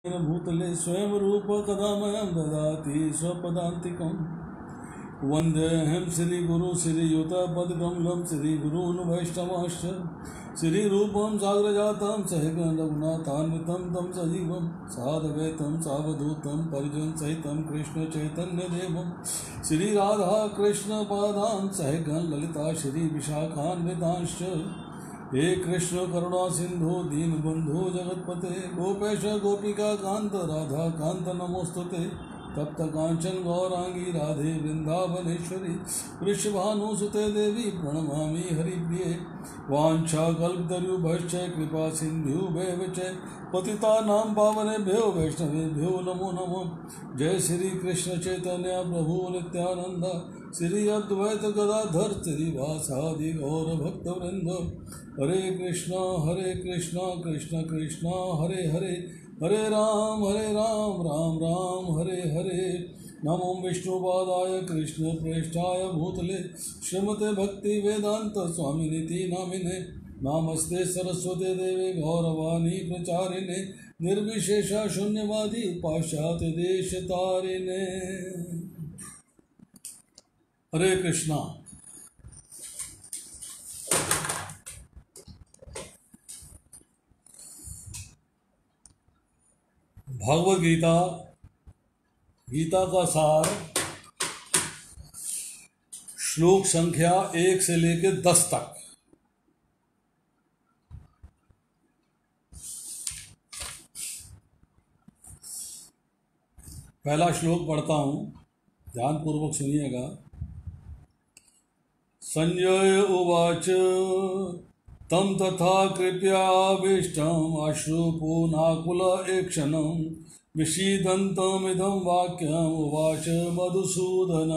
भूतले स्वयं रूप कदामयं ददाति स्वपदान्तिकम् वन्देऽहं श्रीगुरु श्रीयुतपदकमलं श्रीगुरून् वैष्णवांश्च श्रीरूपं साग्रजातं सहगण रघुनाथान्वितं तं सजीवं साधवेतं सावधूतं परिजनसहितं कृष्णचैतन्यदेवं श्रीराधा कृष्णपादान् सहगण ललिता श्रीविशाखान्वितांश्च हे कृष्ण करुणा सिंधु दीनबंधु जगतपते गोपेश गोपिका कांत राधा कांत नमोस्तुते तप्त कांचन गौरांगी राधे वृंदावनेश्वरी वृषभानुसुते देवी प्रणमामि हरिप्रिये वाञ्छाकल्पतरुभ्यश्च कृपा सिन्धुभ्येव च पतितानां पावनेभ्यो वैष्णवेभ्यो नमो नमः। जय श्री कृष्ण चैतन्य प्रभु नित्यानंद श्री अद्वैत गदाधर श्रीवासादि गौर भक्तवृंद हरे कृष्णा कृष्ण कृष्णा हरे हरे हरे राम राम राम हरे हरे। नमो विष्णुपादाय कृष्ण प्रेष्ठाय भूतले श्रीमते भक्ति वेदांत स्वामिनिति नामिने नमस्ते सरस्वती देवे गौरवाणी प्रचारिणे निर्विशेष शून्यवादी पाश्चात्य देश तारिणे। हरे कृष्णा। भगवद गीता, गीता का सार, श्लोक संख्या 1 से लेकर 10 तक। पहला श्लोक पढ़ता हूं, ध्यान पूर्वक सुनिएगा। संजय उवाच तम तथा कृपयाभीष्टम् अश्रुपूर्णाकुल ऐक्षणम् विषीदन्तमिदं वाक्यम् उवाच मधुसूदन।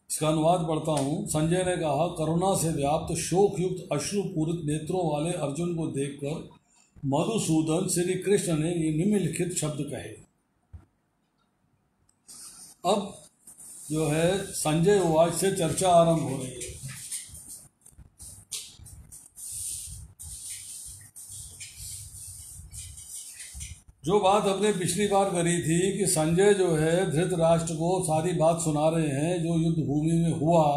इसका अनुवाद पढ़ता हूँ। संजय ने कहा, करुणा से व्याप्त शोक युक्त अश्रुपूरित नेत्रों वाले अर्जुन को देखकर मधुसूदन श्री कृष्ण ने ये निम्नलिखित शब्द कहे। अब जो है संजय उवाच से चर्चा आरंभ हो रही है। जो बात हमने पिछली बार करी थी कि संजय जो है धृतराष्ट्र को सारी बात सुना रहे हैं जो युद्ध भूमि में हुआ।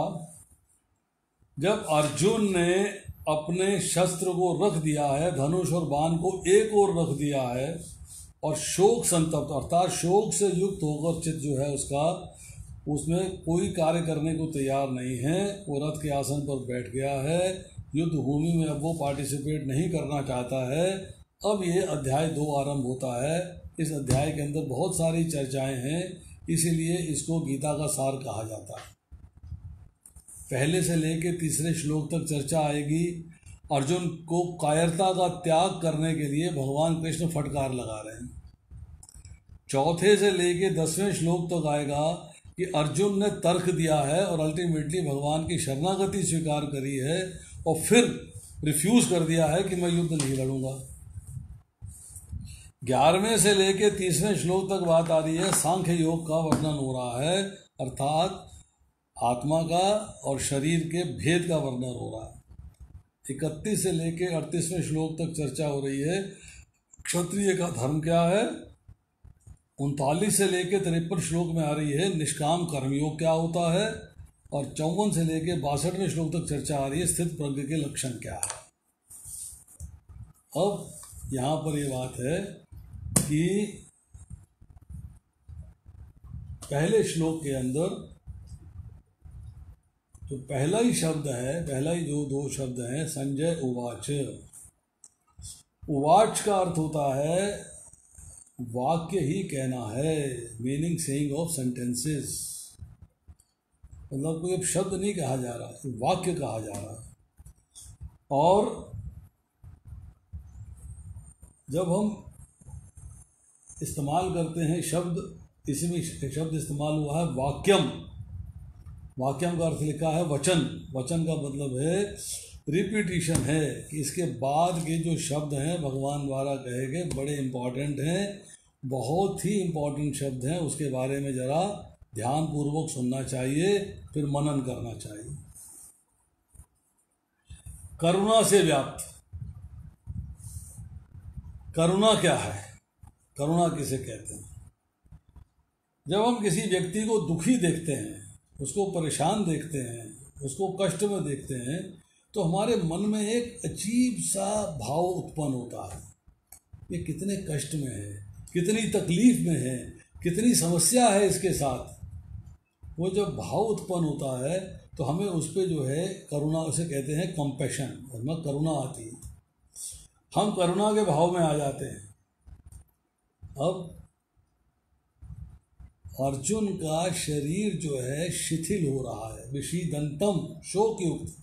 जब अर्जुन ने अपने शस्त्र को रख दिया है, धनुष और बाण को एक ओर रख दिया है और शोक संतप्त अर्थात शोक से युक्त होकर चित्त जो है उसका उसमें कोई कार्य करने को तैयार नहीं है, वो रथ के आसन पर बैठ गया है, युद्ध भूमि में अब वो पार्टिसिपेट नहीं करना चाहता है। अब ये अध्याय 2 आरंभ होता है। इस अध्याय के अंदर बहुत सारी चर्चाएं हैं, इसीलिए इसको गीता का सार कहा जाता है। पहले से लेकर तीसरे श्लोक तक चर्चा आएगी। अर्जुन को कायरता का त्याग करने के लिए भगवान कृष्ण फटकार लगा रहे हैं। चौथे से लेकर 10वें श्लोक तक आएगा कि अर्जुन ने तर्क दिया है और अल्टीमेटली भगवान की शरणागति स्वीकार करी है और फिर रिफ्यूज कर दिया है कि मैं युद्ध नहीं लड़ूंगा। 11वें से लेकर 30वें श्लोक तक बात आ रही है, सांख्य योग का वर्णन हो रहा है, अर्थात आत्मा का और शरीर के भेद का वर्णन हो रहा है। 31 से लेकर 38वें श्लोक तक चर्चा हो रही है, क्षत्रिय का धर्म क्या है। 39 से लेकर 53 श्लोक में आ रही है, निष्काम कर्मयोग क्या होता है। और 54 से लेकर 62वें श्लोक तक चर्चा आ रही है, स्थित प्रज्ञ के लक्षण क्या है। अब यहाँ पर ये बात है कि पहले श्लोक के अंदर तो पहला ही शब्द है, पहला ही जो 2 शब्द हैं, संजय उवाच। उवाच का अर्थ होता है वाक्य ही कहना है, मीनिंग सेइंग ऑफ सेंटेंसेस। मतलब कोई अब शब्द नहीं कहा जा रहा, वाक्य कहा जा रहा है। और जब हम इस्तेमाल करते हैं शब्द, इसमें शब्द इस्तेमाल हुआ है वाक्यम। वाक्यम का अर्थ लिखा है वचन। वचन का मतलब है रिपीटिशन है कि इसके बाद के जो शब्द हैं भगवान द्वारा कहे गए बड़े इम्पॉर्टेंट हैं, बहुत ही इम्पॉर्टेंट शब्द हैं। उसके बारे में ज़रा ध्यान पूर्वक सुनना चाहिए, फिर मनन करना चाहिए। करुणा से व्याप्त, करुणा क्या है, करुणा किसे कहते हैं? जब हम किसी व्यक्ति को दुखी देखते हैं, उसको परेशान देखते हैं, उसको कष्ट में देखते हैं, तो हमारे मन में एक अजीब सा भाव उत्पन्न होता है, ये कितने कष्ट में है, कितनी तकलीफ में है, कितनी समस्या है इसके साथ। वो जब भाव उत्पन्न होता है तो हमें उस पर जो है करुणा, उसे कहते हैं कंपैशन, उसमें करुणा आती है, हम करुणा के भाव में आ जाते हैं। अब अर्जुन का शरीर जो है शिथिल हो रहा है, विषीदंतम, शोक युक्त।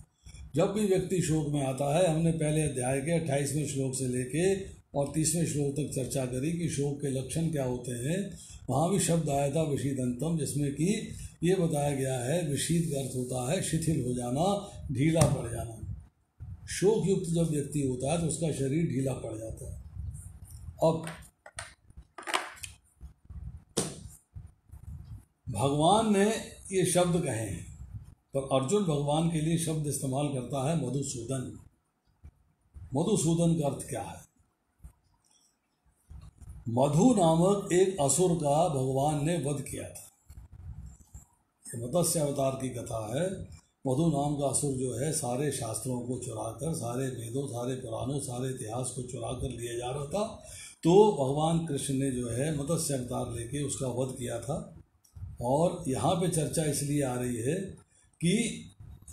जब भी व्यक्ति शोक में आता है, हमने पहले अध्याय के 28वें श्लोक से लेके और 30वें श्लोक तक चर्चा करी कि शोक के लक्षण क्या होते हैं। वहाँ भी शब्द आया था विषीदंतम, जिसमें कि ये बताया गया है विषीद का अर्थ होता है शिथिल हो जाना, ढीला पड़ जाना। शोक युक्त जब व्यक्ति होता है तो उसका शरीर ढीला पड़ जाता है। अब भगवान ने ये शब्द कहे हैं, पर अर्जुन भगवान के लिए शब्द इस्तेमाल करता है मधुसूदन। मधुसूदन का अर्थ क्या है? मधु नामक एक असुर का भगवान ने वध किया था। ये मत्स्य अवतार की कथा है। मधु नाम का असुर जो है सारे शास्त्रों को चुराकर, सारे वेदों, सारे पुराणों, सारे इतिहास को चुरा कर लिया जा रहा था। तो भगवान कृष्ण ने जो है मत्स्य अवतार लेके उसका वध किया था। और यहाँ पे चर्चा इसलिए आ रही है कि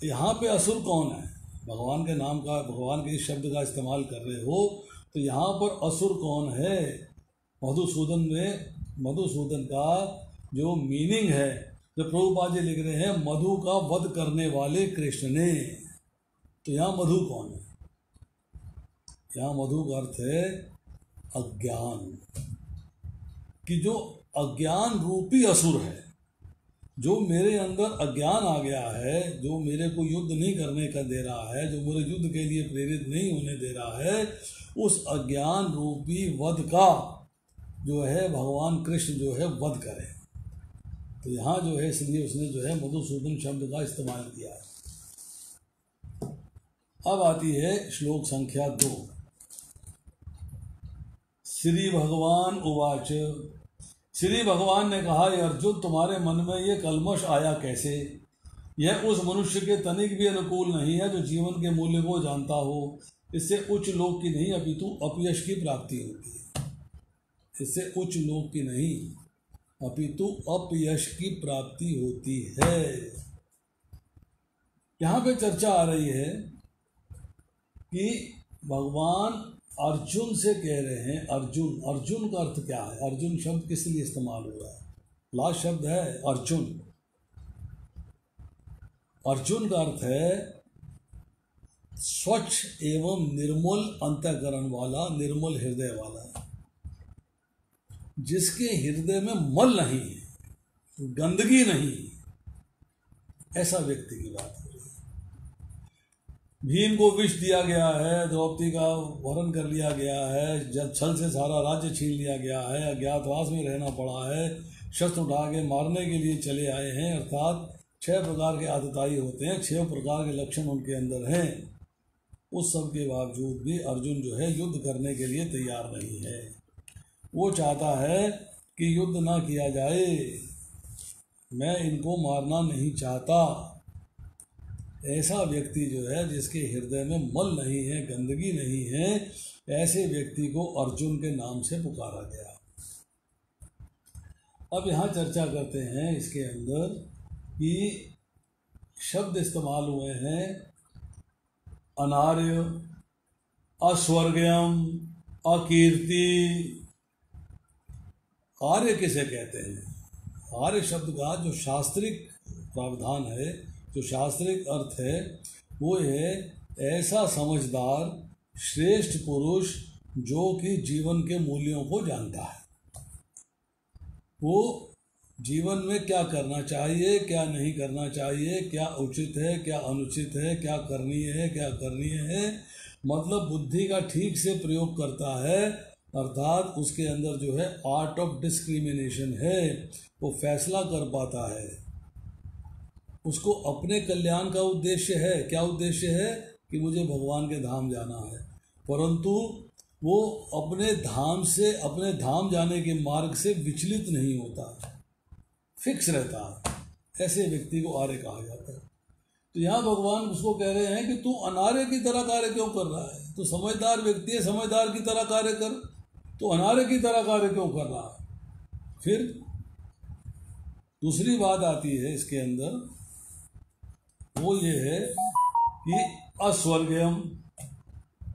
यहाँ पे असुर कौन है? भगवान के नाम का, भगवान के इस शब्द का इस्तेमाल कर रहे हो तो यहाँ पर असुर कौन है? मधुसूदन में, मधुसूदन का जो मीनिंग है, जो प्रभुपाद जी लिख रहे हैं, मधु का वध करने वाले कृष्ण ने। तो यहाँ मधु कौन है? यहाँ मधु का अर्थ है अज्ञान, कि जो अज्ञान रूपी असुर है, जो मेरे अंदर अज्ञान आ गया है, जो मेरे को युद्ध नहीं करने का दे रहा है, जो मेरे युद्ध के लिए प्रेरित नहीं होने दे रहा है, उस अज्ञान रूपी वध का जो है भगवान कृष्ण जो है वध करें। तो यहाँ जो है इसलिए उसने जो है मधुसूदन शब्द का इस्तेमाल किया है। अब आती है श्लोक संख्या 2। श्री भगवान उवाच, श्री भगवान ने कहा, अर्जुन तुम्हारे मन में ये कलमश आया कैसे? यह उस मनुष्य के तनिक भी अनुकूल नहीं है जो जीवन के मूल्य को जानता हो। इससे उच्च लोक की नहीं अपितु अपयश की प्राप्ति होती है। इससे उच्च लोक की नहीं अपितु अपयश की प्राप्ति होती है। यहाँ पे चर्चा आ रही है कि भगवान अर्जुन से कह रहे हैं, अर्जुन, अर्जुन का अर्थ क्या है? अर्जुन शब्द किस लिए इस्तेमाल हो रहा है? लास्ट शब्द है अर्जुन। अर्जुन का अर्थ है स्वच्छ एवं निर्मल अंतःकरण वाला, निर्मल हृदय वाला, जिसके हृदय में मल नहीं है, गंदगी नहीं, ऐसा व्यक्ति की बात हो रही है। भीम को विष दिया गया है, द्रौपदी का वरण कर लिया गया है, जब छल से सारा राज्य छीन लिया गया है, अज्ञातवास में रहना पड़ा है, शस्त्र उठा के मारने के लिए चले आए हैं, अर्थात 6 प्रकार के आतताई होते हैं, 6 प्रकार के लक्षण उनके अंदर हैं। उस सब के बावजूद भी अर्जुन जो है युद्ध करने के लिए तैयार नहीं है। वो चाहता है कि युद्ध ना किया जाए, मैं इनको मारना नहीं चाहता। ऐसा व्यक्ति जो है जिसके हृदय में मल नहीं है, गंदगी नहीं है, ऐसे व्यक्ति को अर्जुन के नाम से पुकारा गया। अब यहाँ चर्चा करते हैं इसके अंदर कि शब्द इस्तेमाल हुए हैं अनार्य, अस्वर्गयम, अकीर्ति। आर्य किसे कहते हैं? आर्य शब्द का जो शास्त्रिक प्रावधान है, जो शास्त्रिक अर्थ है, वो है ऐसा समझदार श्रेष्ठ पुरुष जो कि जीवन के मूल्यों को जानता है। वो जीवन में क्या करना चाहिए, क्या नहीं करना चाहिए, क्या उचित है, क्या अनुचित है, क्या करनीय है, क्या करनीय है, मतलब बुद्धि का ठीक से प्रयोग करता है। अर्थात उसके अंदर जो है आर्ट ऑफ डिस्क्रिमिनेशन है, वो फैसला कर पाता है। उसको अपने कल्याण का उद्देश्य है। क्या उद्देश्य है? कि मुझे भगवान के धाम जाना है, परंतु वो अपने धाम जाने के मार्ग से विचलित नहीं होता, फिक्स रहता है, ऐसे व्यक्ति को आर्य कहा जाता है। तो यहाँ भगवान उसको कह रहे हैं कि तू अनार्य की तरह कार्य क्यों कर रहा है? तू समझदार व्यक्ति है, समझदार की तरह कार्य कर, तो अनार्य की तरह कार्य क्यों कर रहा है? फिर दूसरी बात आती है इसके अंदर, वो ये है कि अस्वर्गयम।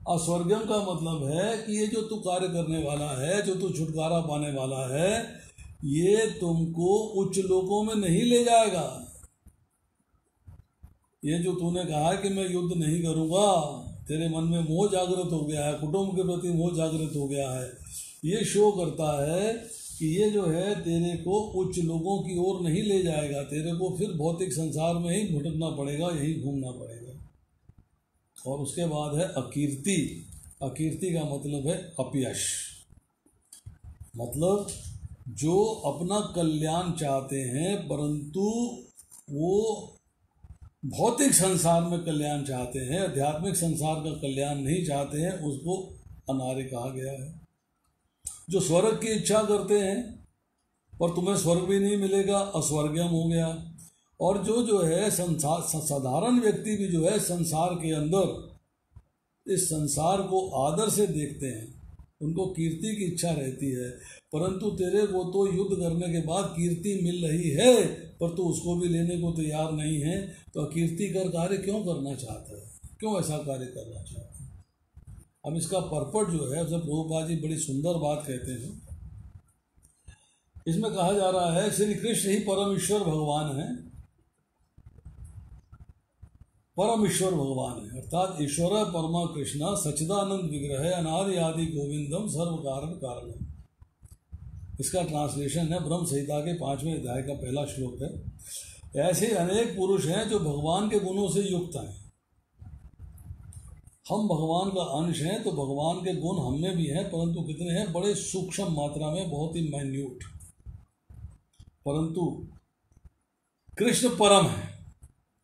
अस्वर्गयम का मतलब है कि ये जो तू कार्य करने वाला है, जो तू छुटकारा पाने वाला है, ये तुमको उच्च लोकों में नहीं ले जाएगा। ये जो तूने कहा कि मैं युद्ध नहीं करूँगा, तेरे मन में मोह जागृत हो गया है, कुटुंब के प्रति मोह जागृत हो गया है, ये शो करता है कि ये जो है तेरे को उच्च लोगों की ओर नहीं ले जाएगा, तेरे को फिर भौतिक संसार में ही भटकना पड़ेगा, यही घूमना पड़ेगा। और उसके बाद है अकीर्ति। अकीर्ति का मतलब है अपयश, मतलब जो अपना कल्याण चाहते हैं परंतु वो भौतिक संसार में कल्याण चाहते हैं, आध्यात्मिक संसार का कल्याण नहीं चाहते हैं, उसको अनार्य कहा गया है। जो स्वर्ग की इच्छा करते हैं और तुम्हें स्वर्ग भी नहीं मिलेगा, अस्वर्गयम हो गया। और जो है साधारण व्यक्ति भी जो है संसार के अंदर इस संसार को आदर से देखते हैं, उनको कीर्ति की इच्छा रहती है, परंतु तेरे को तो युद्ध करने के बाद कीर्ति मिल रही है पर तू उसको भी लेने को तैयार नहीं है, तो अकीर्ति कर कार्य क्यों करना चाहता है? क्यों ऐसा कार्य करना चाहता है? अब इसका परपट जो है, जब प्रभुपाद जी बड़ी सुंदर बात कहते हैं, इसमें कहा जा रहा है श्री कृष्ण ही परम ईश्वर भगवान है, परम ईश्वर भगवान है, अर्थात ईश्वर परमा कृष्ण सच्चिदानंद विग्रह अनादि आदि गोविंदम सर्व कारण कारणम। इसका ट्रांसलेशन है ब्रह्म संहिता के 5वें अध्याय का पहला श्लोक है। ऐसे अनेक पुरुष हैं जो भगवान के गुणों से युक्त हैं। हम भगवान का अंश हैं, तो भगवान के गुण हम में भी हैं, परंतु कितने हैं? बड़े सूक्ष्म मात्रा में, बहुत ही माइन्यूट। परंतु कृष्ण परम है,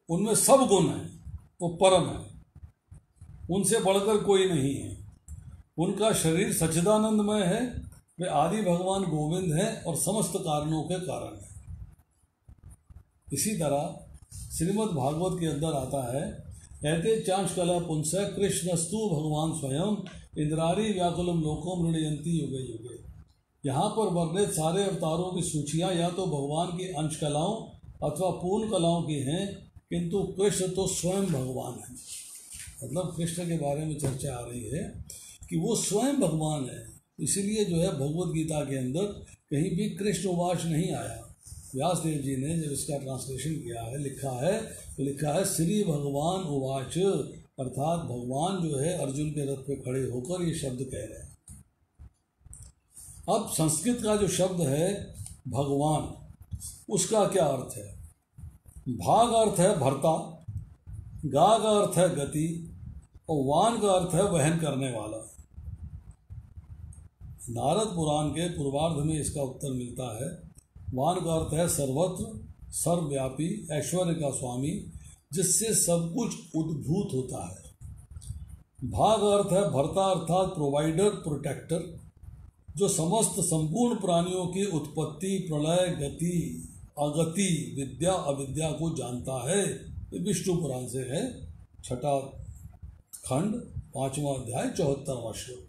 उनमें सब गुण हैं, वो परम है, उनसे बढ़कर कोई नहीं है। उनका शरीर सच्चिदानंदमय है, वे आदि भगवान गोविंद हैं और समस्त कारणों के कारण हैं। इसी तरह श्रीमद् भागवत के अंदर आता है, एते चांश कला पुंस कृष्णस्तु भगवान स्वयं इंद्रारी व्याकुलम लोकों मृणयंती युगे युगे। यहाँ पर वर्णित सारे अवतारों की सूचियाँ या तो भगवान की अंश कलाओं अथवा पूर्ण कलाओं की हैं, किंतु कृष्ण तो स्वयं भगवान है। मतलब कृष्ण के बारे में चर्चा आ रही है कि वो स्वयं भगवान है। इसीलिए जो है भगवत गीता के अंदर कहीं भी कृष्ण उवाच नहीं आया। व्यास देव जी ने जब इसका ट्रांसलेशन किया है, लिखा है, तो लिखा है श्री भगवान उवाच, अर्थात भगवान जो है अर्जुन के रथ पे खड़े होकर ये शब्द कह रहे हैं। अब संस्कृत का जो शब्द है भगवान, उसका क्या अर्थ है? भा का अर्थ है भरता, गा का अर्थ है गति, और वान का अर्थ है वहन करने वाला। नारद पुराण के पूर्वार्ध में इसका उत्तर मिलता है। वान का अर्थ है सर्वत्र, सर्वव्यापी, ऐश्वर्य का स्वामी, जिससे सब कुछ उद्भूत होता है। भा का अर्थ है भरता, अर्थात प्रोवाइडर, प्रोटेक्टर, जो समस्त संपूर्ण प्राणियों की उत्पत्ति, प्रलय, गति, अगति, विद्या अविद्या को जानता है। ये विष्णु पुराण से है, 6वां खंड, 5वां अध्याय, 74वां श्लोक।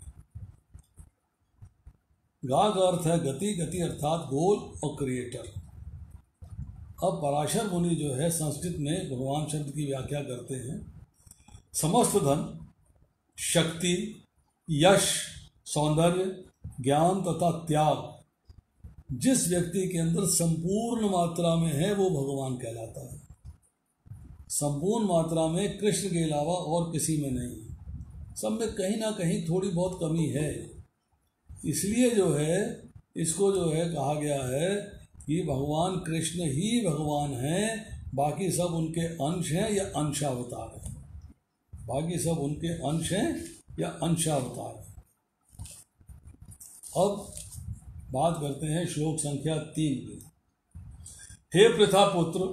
गा का अर्थ है गति, गति अर्थात गोल और क्रिएटर। अब पराशर मुनि जो है संस्कृत में भगवान शब्द की व्याख्या करते हैं, समस्त धन, शक्ति, यश, सौंदर्य, ज्ञान तथा त्याग जिस व्यक्ति के अंदर संपूर्ण मात्रा में है वो भगवान कहलाता है। संपूर्ण मात्रा में कृष्ण के अलावा और किसी में नहीं है, सब में कहीं ना कहीं थोड़ी बहुत कमी है। इसलिए जो है इसको जो है कहा गया है कि भगवान कृष्ण ही भगवान हैं, बाकी सब उनके अंश हैं या अंशावतार हैं। बाकी सब उनके अंश हैं या अंशावतार हैं। अब बात करते हैं श्लोक संख्या 3 की। हे पृथा पुत्र,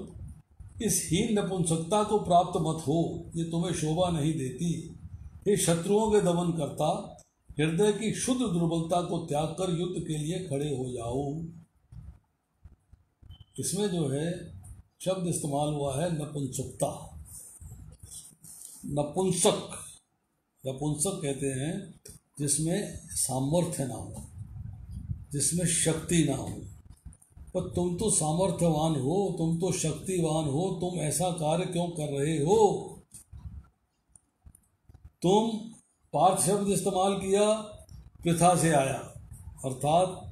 इस हीन नपुंसकता को प्राप्त मत हो, ये तुम्हें शोभा नहीं देती। हे शत्रुओं के दमन करता, हृदय की शुद्ध दुर्बलता को त्याग कर युद्ध के लिए खड़े हो जाओ। इसमें जो है शब्द इस्तेमाल हुआ है नपुंसकता। नपुंसक, नपुंसक कहते हैं जिसमें सामर्थ्य ना हो, जिसमें शक्ति ना हो। पर तुम तो सामर्थ्यवान हो, तुम तो शक्तिवान हो, तुम ऐसा कार्य क्यों कर रहे हो? तुम पार्थ शब्द इस्तेमाल किया, पृथा से आया, अर्थात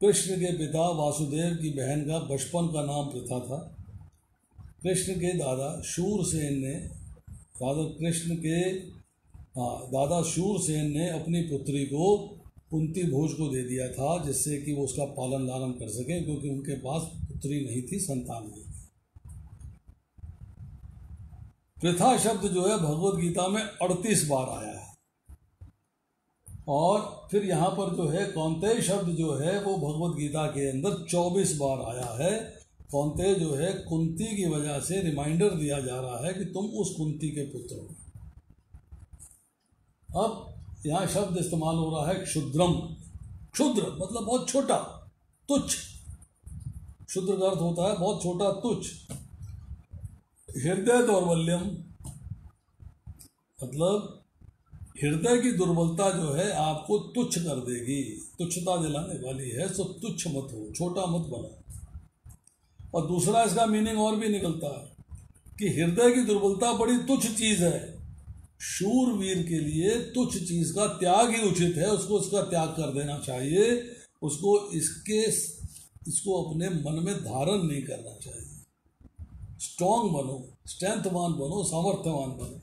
कृष्ण के पिता वासुदेव की बहन का बचपन का नाम पृथा था। कृष्ण के दादा शूरसेन ने, दादा शूरसेन ने अपनी पुत्री को कुंती भोज को दे दिया था, जिससे कि वो उसका पालन लालन कर सके, क्योंकि उनके पास पुत्री नहीं थी, संतान नहीं थी। पृथा शब्द जो है भगवत गीता में 38 बार आया है। और फिर यहाँ पर जो है कौन्तेय शब्द जो है वो भगवत गीता के अंदर 24 बार आया है। कौन्तेय जो है कुंती की वजह से रिमाइंडर दिया जा रहा है कि तुम उस कुंती के पुत्र हो। अब यहाँ शब्द इस्तेमाल हो रहा है क्षुद्रम। क्षुद्र मतलब बहुत छोटा, तुच्छ। क्षुद्र का अर्थ होता है बहुत छोटा, तुच्छ। हृदय दौर्बल्यम मतलब हृदय की दुर्बलता जो है आपको तुच्छ कर देगी, तुच्छता दिलाने वाली है। सो तुच्छ मत हो, छोटा मत बनो। और दूसरा इसका मीनिंग और भी निकलता है कि हृदय की दुर्बलता बड़ी तुच्छ चीज है। शूरवीर के लिए तुच्छ चीज का त्याग ही उचित है, उसको इसका त्याग कर देना चाहिए, उसको इसको अपने मन में धारण नहीं करना चाहिए। स्ट्रांग बनो, स्ट्रेंथवान बनो, सामर्थ्यवान बनो।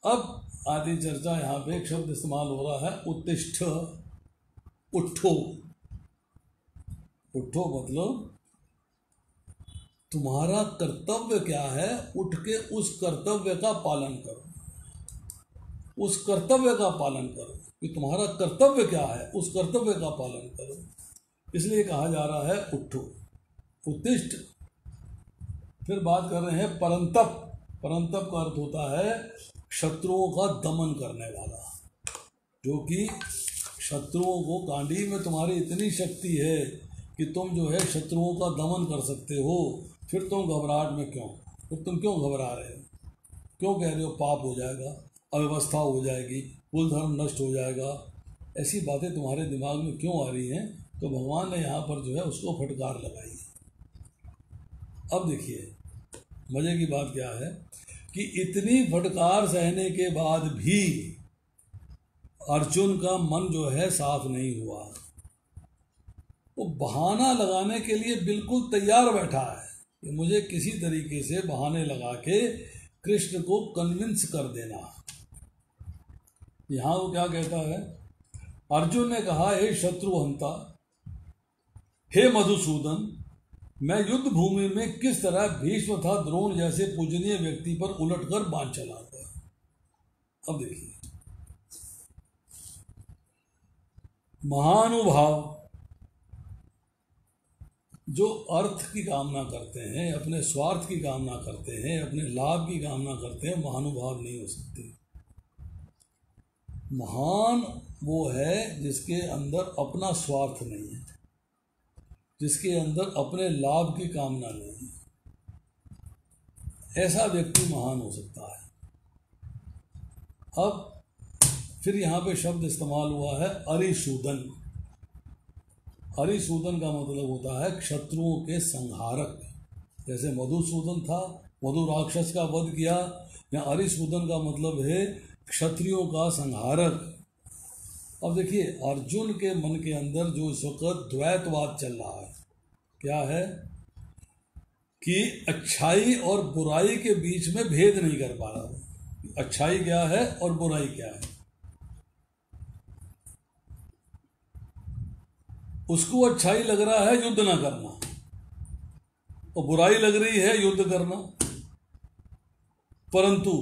अब आदि चर्चा यहाँ पे एक शब्द इस्तेमाल हो रहा है उत्तिष्ठ, उठो। उठो मतलब तुम्हारा कर्तव्य क्या है, उठ के उस कर्तव्य का पालन करो। उस कर्तव्य का पालन करो कि तुम्हारा कर्तव्य क्या है, उस कर्तव्य का पालन करो। इसलिए कहा जा रहा है उठो, उत्तिष्ठ। फिर बात कर रहे हैं परंतप। परंतप का अर्थ होता है शत्रुओं का दमन करने वाला, जो कि शत्रुओं को, गांडी में तुम्हारी इतनी शक्ति है कि तुम जो है शत्रुओं का दमन कर सकते हो। फिर तुम घबराहट में क्यों? फिर तुम क्यों घबरा रहे हो? क्यों कह रहे हो पाप हो जाएगा, अव्यवस्था हो जाएगी, कुल धर्म नष्ट हो जाएगा? ऐसी बातें तुम्हारे दिमाग में क्यों आ रही हैं? तो भगवान ने यहाँ पर जो है उसको फटकार लगाई है। अब देखिए मजे की बात क्या है कि इतनी फटकार सहने के बाद भी अर्जुन का मन जो है साफ नहीं हुआ। वो बहाना लगाने के लिए बिल्कुल तैयार बैठा है कि मुझे किसी तरीके से बहाने लगा के कृष्ण को कन्विंस कर देना। यहाँ वो क्या कहता है, अर्जुन ने कहा हे शत्रुहंता, हे मधुसूदन, मैं युद्ध भूमि में किस तरह भीष्म तथा द्रोण जैसे पूजनीय व्यक्ति पर उलटकर बाण चलाता। अब देखिए, महानुभाव जो अर्थ की कामना करते हैं, अपने स्वार्थ की कामना करते हैं, अपने लाभ की कामना करते हैं, महानुभाव नहीं हो सकते। महान वो है जिसके अंदर अपना स्वार्थ नहीं है, जिसके अंदर अपने लाभ की कामना नहीं है। ऐसा व्यक्ति महान हो सकता है। अब फिर यहाँ पे शब्द इस्तेमाल हुआ है अरिसूदन। अरिसूदन का मतलब होता है शत्रुओं के संहारक। जैसे मधुसूदन था, मधु राक्षस का वध किया, या अरिसूदन का मतलब है क्षत्रियों का संहारक। अब देखिए अर्जुन के मन के अंदर जो इस वक्त द्वैतवाद चल रहा है, क्या है कि अच्छाई और बुराई के बीच में भेद नहीं कर पा रहा। अच्छाई क्या है और बुराई क्या है। उसको अच्छाई लग रहा है युद्ध ना करना, और बुराई लग रही है युद्ध करना। परंतु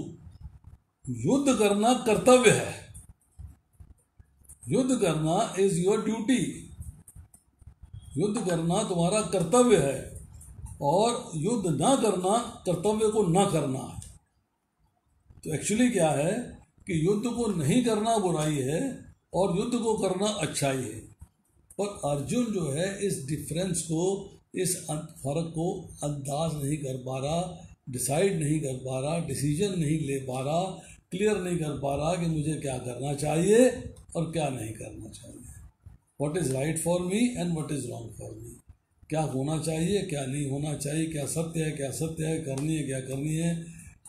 युद्ध करना कर्तव्य है। युद्ध करना इज योर ड्यूटी। युद्ध करना तुम्हारा कर्तव्य है, और युद्ध ना करना कर्तव्य को ना करना है। तो एक्चुअली क्या है कि युद्ध को नहीं करना बुराई है और युद्ध को करना अच्छाई है। पर अर्जुन जो है इस डिफरेंस को, इस फर्क को अंदाज नहीं कर पा रहा, डिसाइड नहीं कर पा रहा, डिसीजन नहीं ले पा रहा, क्लियर नहीं कर पा रहा कि मुझे क्या करना चाहिए और क्या नहीं करना चाहिए। What is right for me and what is wrong for me, क्या होना चाहिए क्या नहीं होना चाहिए, क्या सत्य है क्या सत्य है, करनी है क्या करनी है।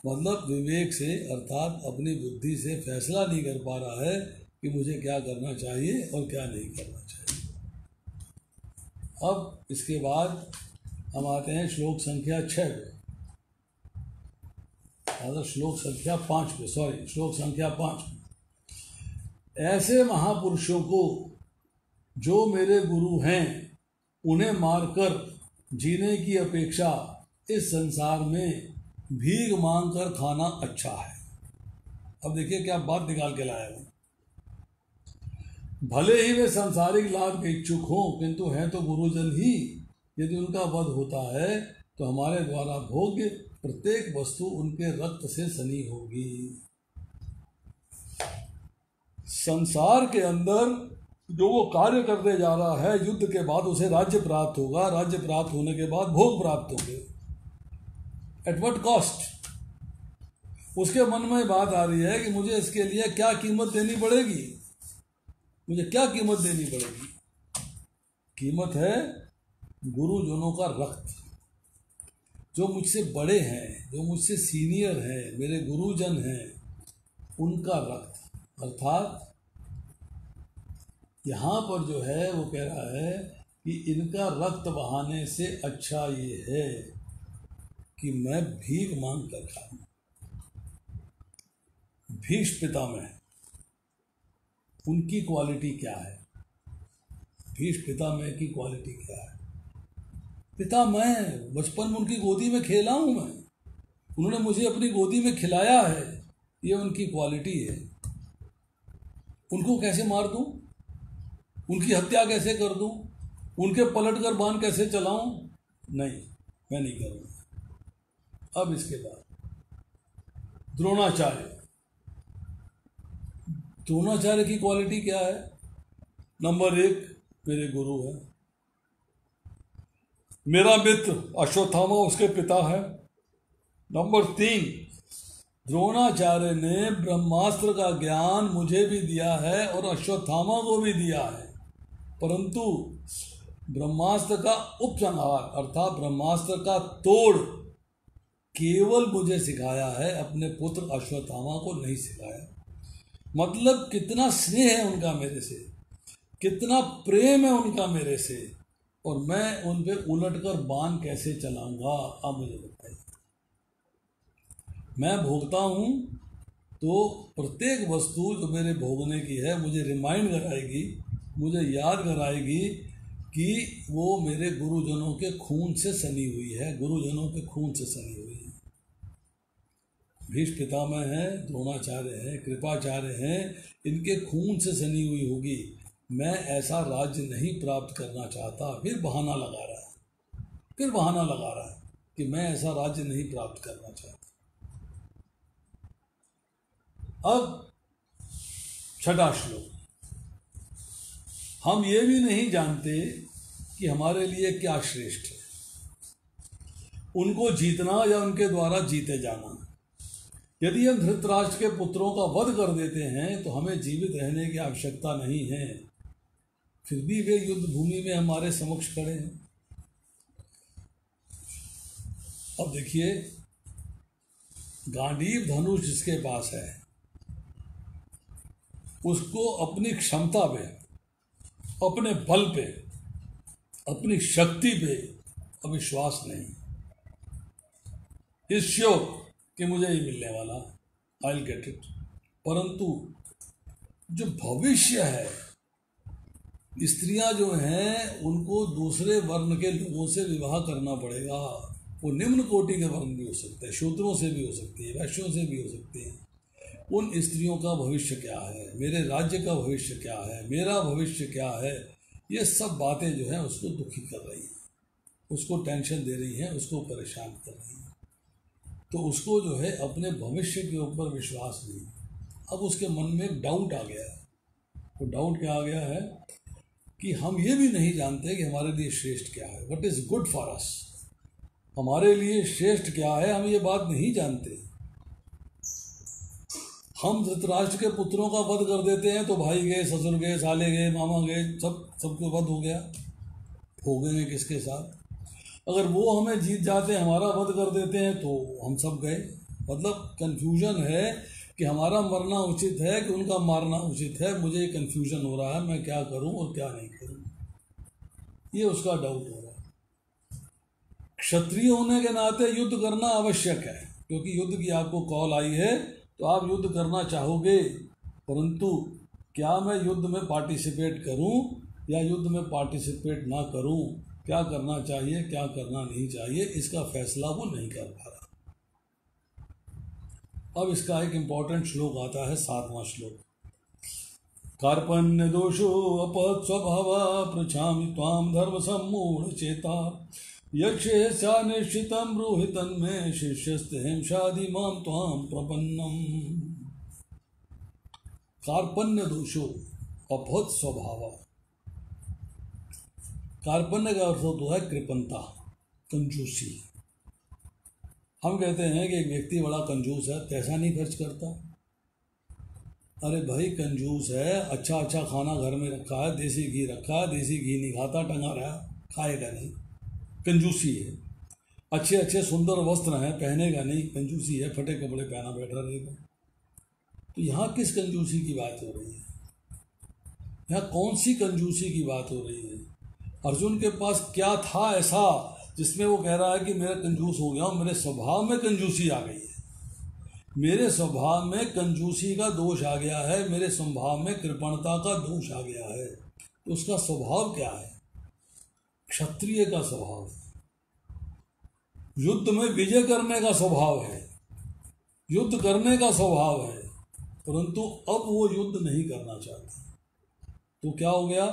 मतलब विवेक से अर्थात अपनी बुद्धि से फैसला नहीं कर पा रहा है कि मुझे क्या करना चाहिए और क्या नहीं करना चाहिए। अब इसके बाद हम आते हैं श्लोक संख्या 6 पे, श्लोक संख्या 5 पे, श्लोक संख्या 5 पे। ऐसे महापुरुषों को जो मेरे गुरु हैं उन्हें मारकर जीने की अपेक्षा इस संसार में भीख मांगकर खाना अच्छा है। अब देखिए क्या बात निकाल के लाया है। भले ही वे सांसारिक लाभ के इच्छुक हों, किंतु हैं तो गुरुजन ही। यदि उनका वध होता है तो हमारे द्वारा भोग्य प्रत्येक वस्तु उनके रक्त से सनी होगी। संसार के अंदर जो वो कार्य करने जा रहा है, युद्ध के बाद उसे राज्य प्राप्त होगा, राज्य प्राप्त होने के बाद भोग प्राप्त होंगे। At what cost? उसके मन में बात आ रही है कि मुझे इसके लिए क्या कीमत देनी पड़ेगी, मुझे क्या कीमत देनी पड़ेगी। कीमत है गुरुजनों का रक्त, जो मुझसे बड़े हैं, जो मुझसे सीनियर हैं, मेरे गुरुजन हैं, उनका रक्त। अर्थात यहाँ पर जो है वो कह रहा है कि इनका रक्त बहाने से अच्छा ये है कि मैं भीख मांग कर खाऊं। भीष्म पितामह, उनकी क्वालिटी क्या है? भीष्म पितामह की क्वालिटी क्या है? पिता मैं, बचपन में उनकी गोदी में खेला हूं मैं, उन्होंने मुझे अपनी गोदी में खिलाया है, ये उनकी क्वालिटी है। उनको कैसे मार दूं, उनकी हत्या कैसे कर दूं, उनके पलट कर बाण कैसे चलाऊं? नहीं, मैं नहीं करूंगा। अब इसके बाद द्रोणाचार्य, द्रोणाचार्य की क्वालिटी क्या है? नंबर 1 मेरे गुरु है, मेरा मित्र अश्वत्थामा उसके पिता है। नंबर 3, द्रोणाचार्य ने ब्रह्मास्त्र का ज्ञान मुझे भी दिया है और अश्वत्थामा को भी दिया है, परंतु ब्रह्मास्त्र का उपसंहार अर्थात ब्रह्मास्त्र का तोड़ केवल मुझे सिखाया है, अपने पुत्र अश्वत्थामा को नहीं सिखाया। मतलब कितना स्नेह है उनका मेरे से, कितना प्रेम है उनका मेरे से, और मैं उन पे उलट कर बाण कैसे चलाऊंगा? आप मुझे बताइए। मैं भोगता हूँ तो प्रत्येक वस्तु जो मेरे भोगने की है मुझे रिमाइंड कराएगी, मुझे याद कराएगी कि वो मेरे गुरुजनों के खून से सनी हुई है, गुरुजनों के खून से सनी हुई है। भीष्म पितामह हैं, द्रोणाचार्य हैं, कृपाचार्य हैं, इनके खून से सनी हुई होगी। मैं ऐसा राज्य नहीं प्राप्त करना चाहता। फिर बहाना लगा रहा है, फिर बहाना लगा रहा है कि मैं ऐसा राज्य नहीं प्राप्त करना चाहता। अब 6वां श्लोक, हम ये भी नहीं जानते कि हमारे लिए क्या श्रेष्ठ है, उनको जीतना या उनके द्वारा जीते जाना। यदि हम धृतराष्ट्र के पुत्रों का वध कर देते हैं तो हमें जीवित रहने की आवश्यकता नहीं है, फिर भी वे युद्ध भूमि में हमारे समक्ष खड़े हैं। अब देखिए, गांडीव धनुष जिसके पास है उसको अपनी क्षमता पे, अपने बल पे, अपनी शक्ति पे अविश्वास नहीं। इस श्योर कि मुझे ही मिलने वाला, आई विल गेट इट। परंतु जो भविष्य है, स्त्रियां जो हैं उनको दूसरे वर्ण के लोगों से विवाह करना पड़ेगा। वो निम्न कोटि के वर्ण भी हो सकते हैं, शूद्रों से भी हो सकती है, वैश्यों से भी हो सकती हैं। उन स्त्रियों का भविष्य क्या है, मेरे राज्य का भविष्य क्या है, मेरा भविष्य क्या है, ये सब बातें जो हैं उसको दुखी कर रही हैं, उसको टेंशन दे रही हैं, उसको परेशान कर रही हैं। तो उसको जो है अपने भविष्य के ऊपर विश्वास नहीं, अब उसके मन में एक डाउट आ गया है। तो डाउट क्या आ गया है कि हम ये भी नहीं जानते कि हमारे लिए श्रेष्ठ क्या है, what is good for us. हमारे लिए श्रेष्ठ क्या है हम ये बात नहीं जानते। हम धृतराष्ट्र के पुत्रों का वध कर देते हैं तो भाई गए, ससुर गए, साले गए, मामा गए, सबको वध हो गया। भोगेंगे किसके साथ? अगर वो हमें जीत जाते हैं, हमारा वध कर देते हैं तो हम सब गए। मतलब कंफ्यूजन है कि हमारा मरना उचित है कि उनका मारना उचित है। मुझे कंफ्यूजन हो रहा है, मैं क्या करूं और क्या नहीं करूं, ये उसका डाउट हो रहा है। क्षत्रिय होने के नाते युद्ध करना आवश्यक है, क्योंकि युद्ध की आपको कॉल आई है तो आप युद्ध करना चाहोगे। परंतु क्या मैं युद्ध में पार्टिसिपेट करूं या युद्ध में पार्टिसिपेट ना करूं, क्या करना चाहिए क्या करना नहीं चाहिए, इसका फैसला वो नहीं कर पा रहा। अब इसका एक इम्पॉर्टेंट श्लोक आता है, 7वां श्लोक। कार्पण्य दोषो अपहत स्वभाव पृछामि त्वाम धर्म सम्मूढ़ चेता यक्षेस्या निश्चितं ब्रूहि तन्मे शिष्यस्ते हिंसादि मां त्वां प्रपन्नम। कार्पण्य दोषो अपहत स्वभाव। कार्पण्य का अर्थ होता है कृपणता, कंजूसी। हम कहते हैं कि एक व्यक्ति बड़ा कंजूस है, पैसा नहीं खर्च करता। अरे भाई कंजूस है, अच्छा अच्छा खाना घर में रखा है, देसी घी रखा है, देसी घी नहीं खाता, टंगा रहा, खाएगा नहीं, कंजूसी है। अच्छे अच्छे सुंदर वस्त्र हैं, पहनेगा नहीं, कंजूसी है। फटे कपड़े पहना बैठा रहेगा। तो यहाँ किस कंजूसी की बात हो रही है? यहाँ कौन सी कंजूसी की बात हो रही है? अर्जुन के पास क्या था ऐसा जिसमें वो कह रहा है कि मेरा कंजूस हो गया हूँ, मेरे स्वभाव में कंजूसी आ गई है, मेरे स्वभाव में कंजूसी का दोष आ गया है, मेरे स्वभाव में कृपणता का दोष आ गया है। तो उसका स्वभाव क्या है? क्षत्रिय का स्वभाव है, युद्ध में विजय करने का स्वभाव है, युद्ध करने का स्वभाव है। परंतु अब वो युद्ध नहीं करना चाहता। तो क्या हो गया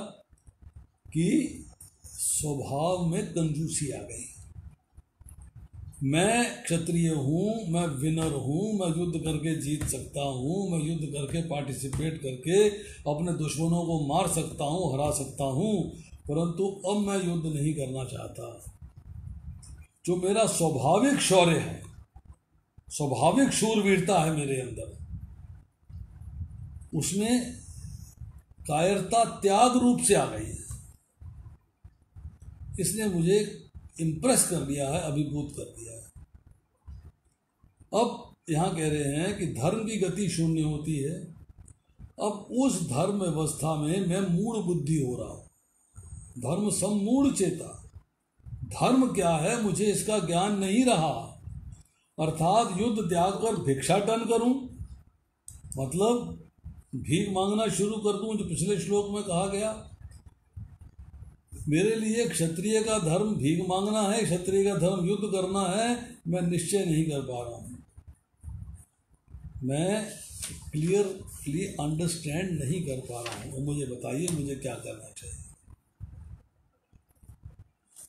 कि स्वभाव में कंजूसी आ गई। मैं क्षत्रिय हूँ, मैं विनर हूँ, मैं युद्ध करके जीत सकता हूँ, मैं युद्ध करके पार्टिसिपेट करके अपने दुश्मनों को मार सकता हूँ, हरा सकता हूँ। परंतु अब मैं युद्ध नहीं करना चाहता। जो मेरा स्वाभाविक शौर्य है, स्वाभाविक शूरवीरता है मेरे अंदर, उसमें कायरता त्याग रूप से आ गई है। इसने मुझे इम्प्रेस कर दिया है, अभिभूत कर दिया है। अब यहाँ कह रहे हैं कि धर्म की गति शून्य होती है। अब उस धर्म व्यवस्था में मैं मूढ़ बुद्धि हो रहा हूँ। धर्म सम्मूढ़ चेता, धर्म क्या है मुझे इसका ज्ञान नहीं रहा। अर्थात युद्ध त्याग कर भिक्षाटन करूं, मतलब भीख मांगना शुरू कर दूं, जो पिछले श्लोक में कहा गया। मेरे लिए क्षत्रिय का धर्म भीख मांगना है, क्षत्रिय का धर्म युद्ध करना है, मैं निश्चय नहीं कर पा रहा हूं। मैं क्लियरली अंडरस्टैंड नहीं कर पा रहा हूं। तो मुझे बताइए मुझे क्या करना चाहिए।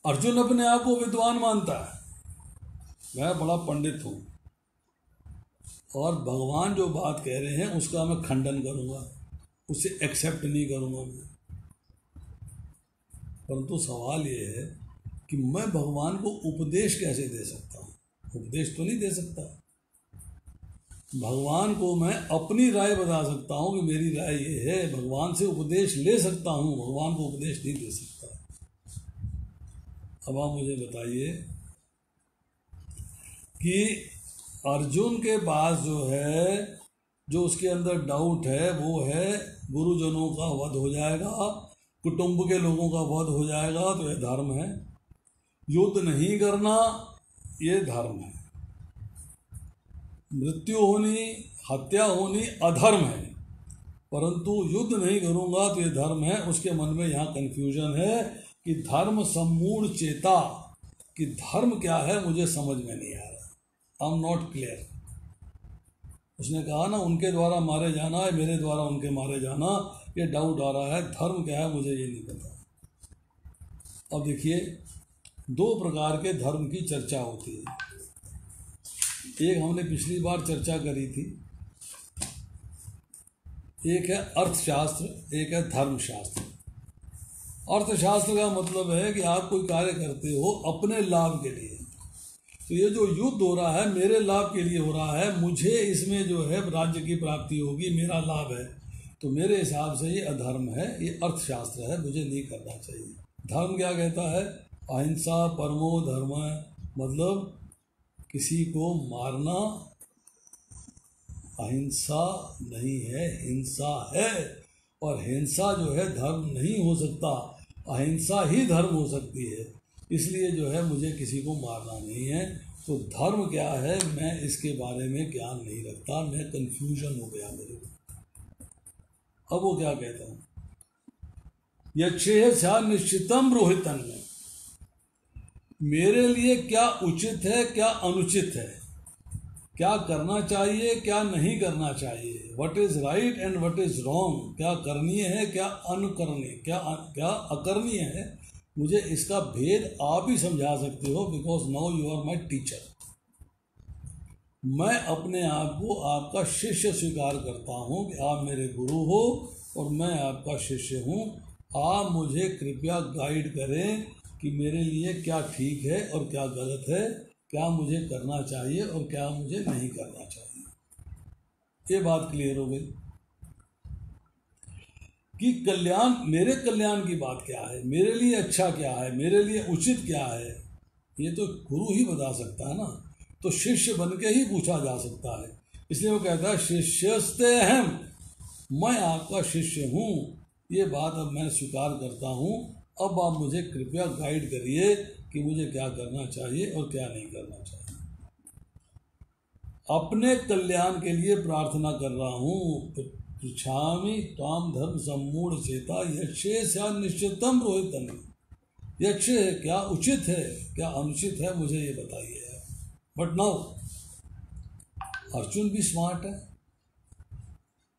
अर्जुन अपने आप को विद्वान मानता है, मैं बड़ा पंडित हूं, और भगवान जो बात कह रहे हैं उसका मैं खंडन करूंगा, उसे एक्सेप्ट नहीं करूंगा मैं। परंतु सवाल ये है कि मैं भगवान को उपदेश कैसे दे सकता हूँ? उपदेश तो नहीं दे सकता। भगवान को मैं अपनी राय बता सकता हूँ कि मेरी राय ये है, भगवान से उपदेश ले सकता हूँ, भगवान को उपदेश नहीं दे सकता। अब आप मुझे बताइए कि अर्जुन के पास जो है, जो उसके अंदर डाउट है, वो है गुरुजनों का वध हो जाएगा, कुटुंब के लोगों का वध हो जाएगा, तो यह धर्म है। युद्ध नहीं करना ये धर्म है। मृत्यु होनी, हत्या होनी अधर्म है। परंतु युद्ध नहीं करूंगा तो ये धर्म है। उसके मन में यहाँ कंफ्यूजन है कि धर्म सम्मूढ़ चेता, कि धर्म क्या है मुझे समझ में नहीं आ रहा। I am not clear. उसने कहा ना उनके द्वारा मारे जाना है, मेरे द्वारा उनके मारे जाना, ये डाउट आ रहा है। धर्म क्या है मुझे ये नहीं पता। अब देखिए, दो प्रकार के धर्म की चर्चा होती है। एक हमने पिछली बार चर्चा करी थी एक है अर्थशास्त्र, एक है धर्मशास्त्र। अर्थशास्त्र का मतलब है कि आप कोई कार्य करते हो अपने लाभ के लिए, तो ये जो युद्ध हो रहा है मेरे लाभ के लिए हो रहा है, मुझे इसमें जो है राज्य की प्राप्ति होगी, मेरा लाभ है, तो मेरे हिसाब से ये अधर्म है, ये अर्थशास्त्र है, मुझे नहीं करना चाहिए। धर्म क्या कहता है? अहिंसा परमो धर्म, मतलब किसी को मारना अहिंसा नहीं है, हिंसा है, और हिंसा जो है धर्म नहीं हो सकता, अहिंसा ही धर्म हो सकती है। इसलिए जो है मुझे किसी को मारना नहीं है। तो धर्म क्या है, मैं इसके बारे में ज्ञान नहीं रखता, मैं कंफ्यूजन हो गया मेरे को। अब वो क्या कहता हूँ, यक्षेह निश्चितम रोहितन में, मेरे लिए क्या उचित है क्या अनुचित है, क्या करना चाहिए क्या नहीं करना चाहिए, what is right and what is wrong, क्या करणीय है क्या अनुकरणीय, क्या अकरणीय है, मुझे इसका भेद आप ही समझा सकते हो, because now you are my teacher. मैं अपने आप को आपका शिष्य स्वीकार करता हूँ कि आप मेरे गुरु हो और मैं आपका शिष्य हूँ। आप मुझे कृपया गाइड करें कि मेरे लिए क्या ठीक है और क्या गलत है, क्या मुझे करना चाहिए और क्या मुझे नहीं करना चाहिए। ये बात क्लियर हो गई कि कल्याण, मेरे कल्याण की बात क्या है, मेरे लिए अच्छा क्या है, मेरे लिए उचित क्या है, ये तो गुरु ही बता सकता है ना। तो शिष्य बन के ही पूछा जा सकता है। इसलिए वो कहता है शिष्यस्ते अहम, मैं आपका शिष्य हूँ, ये बात अब मैं स्वीकार करता हूँ। अब आप मुझे कृपया गाइड करिए कि मुझे क्या करना चाहिए और क्या नहीं करना चाहिए। अपने कल्याण के लिए प्रार्थना कर रहा हूँ। पृछामि त्वाम धर्म सम्मूढ़ चेता यक्षे स्या निश्चितम रोहितन, यक्ष है क्या उचित है क्या अनुचित है, मुझे ये बताइए। बट नाउ अर्जुन भी स्मार्ट है,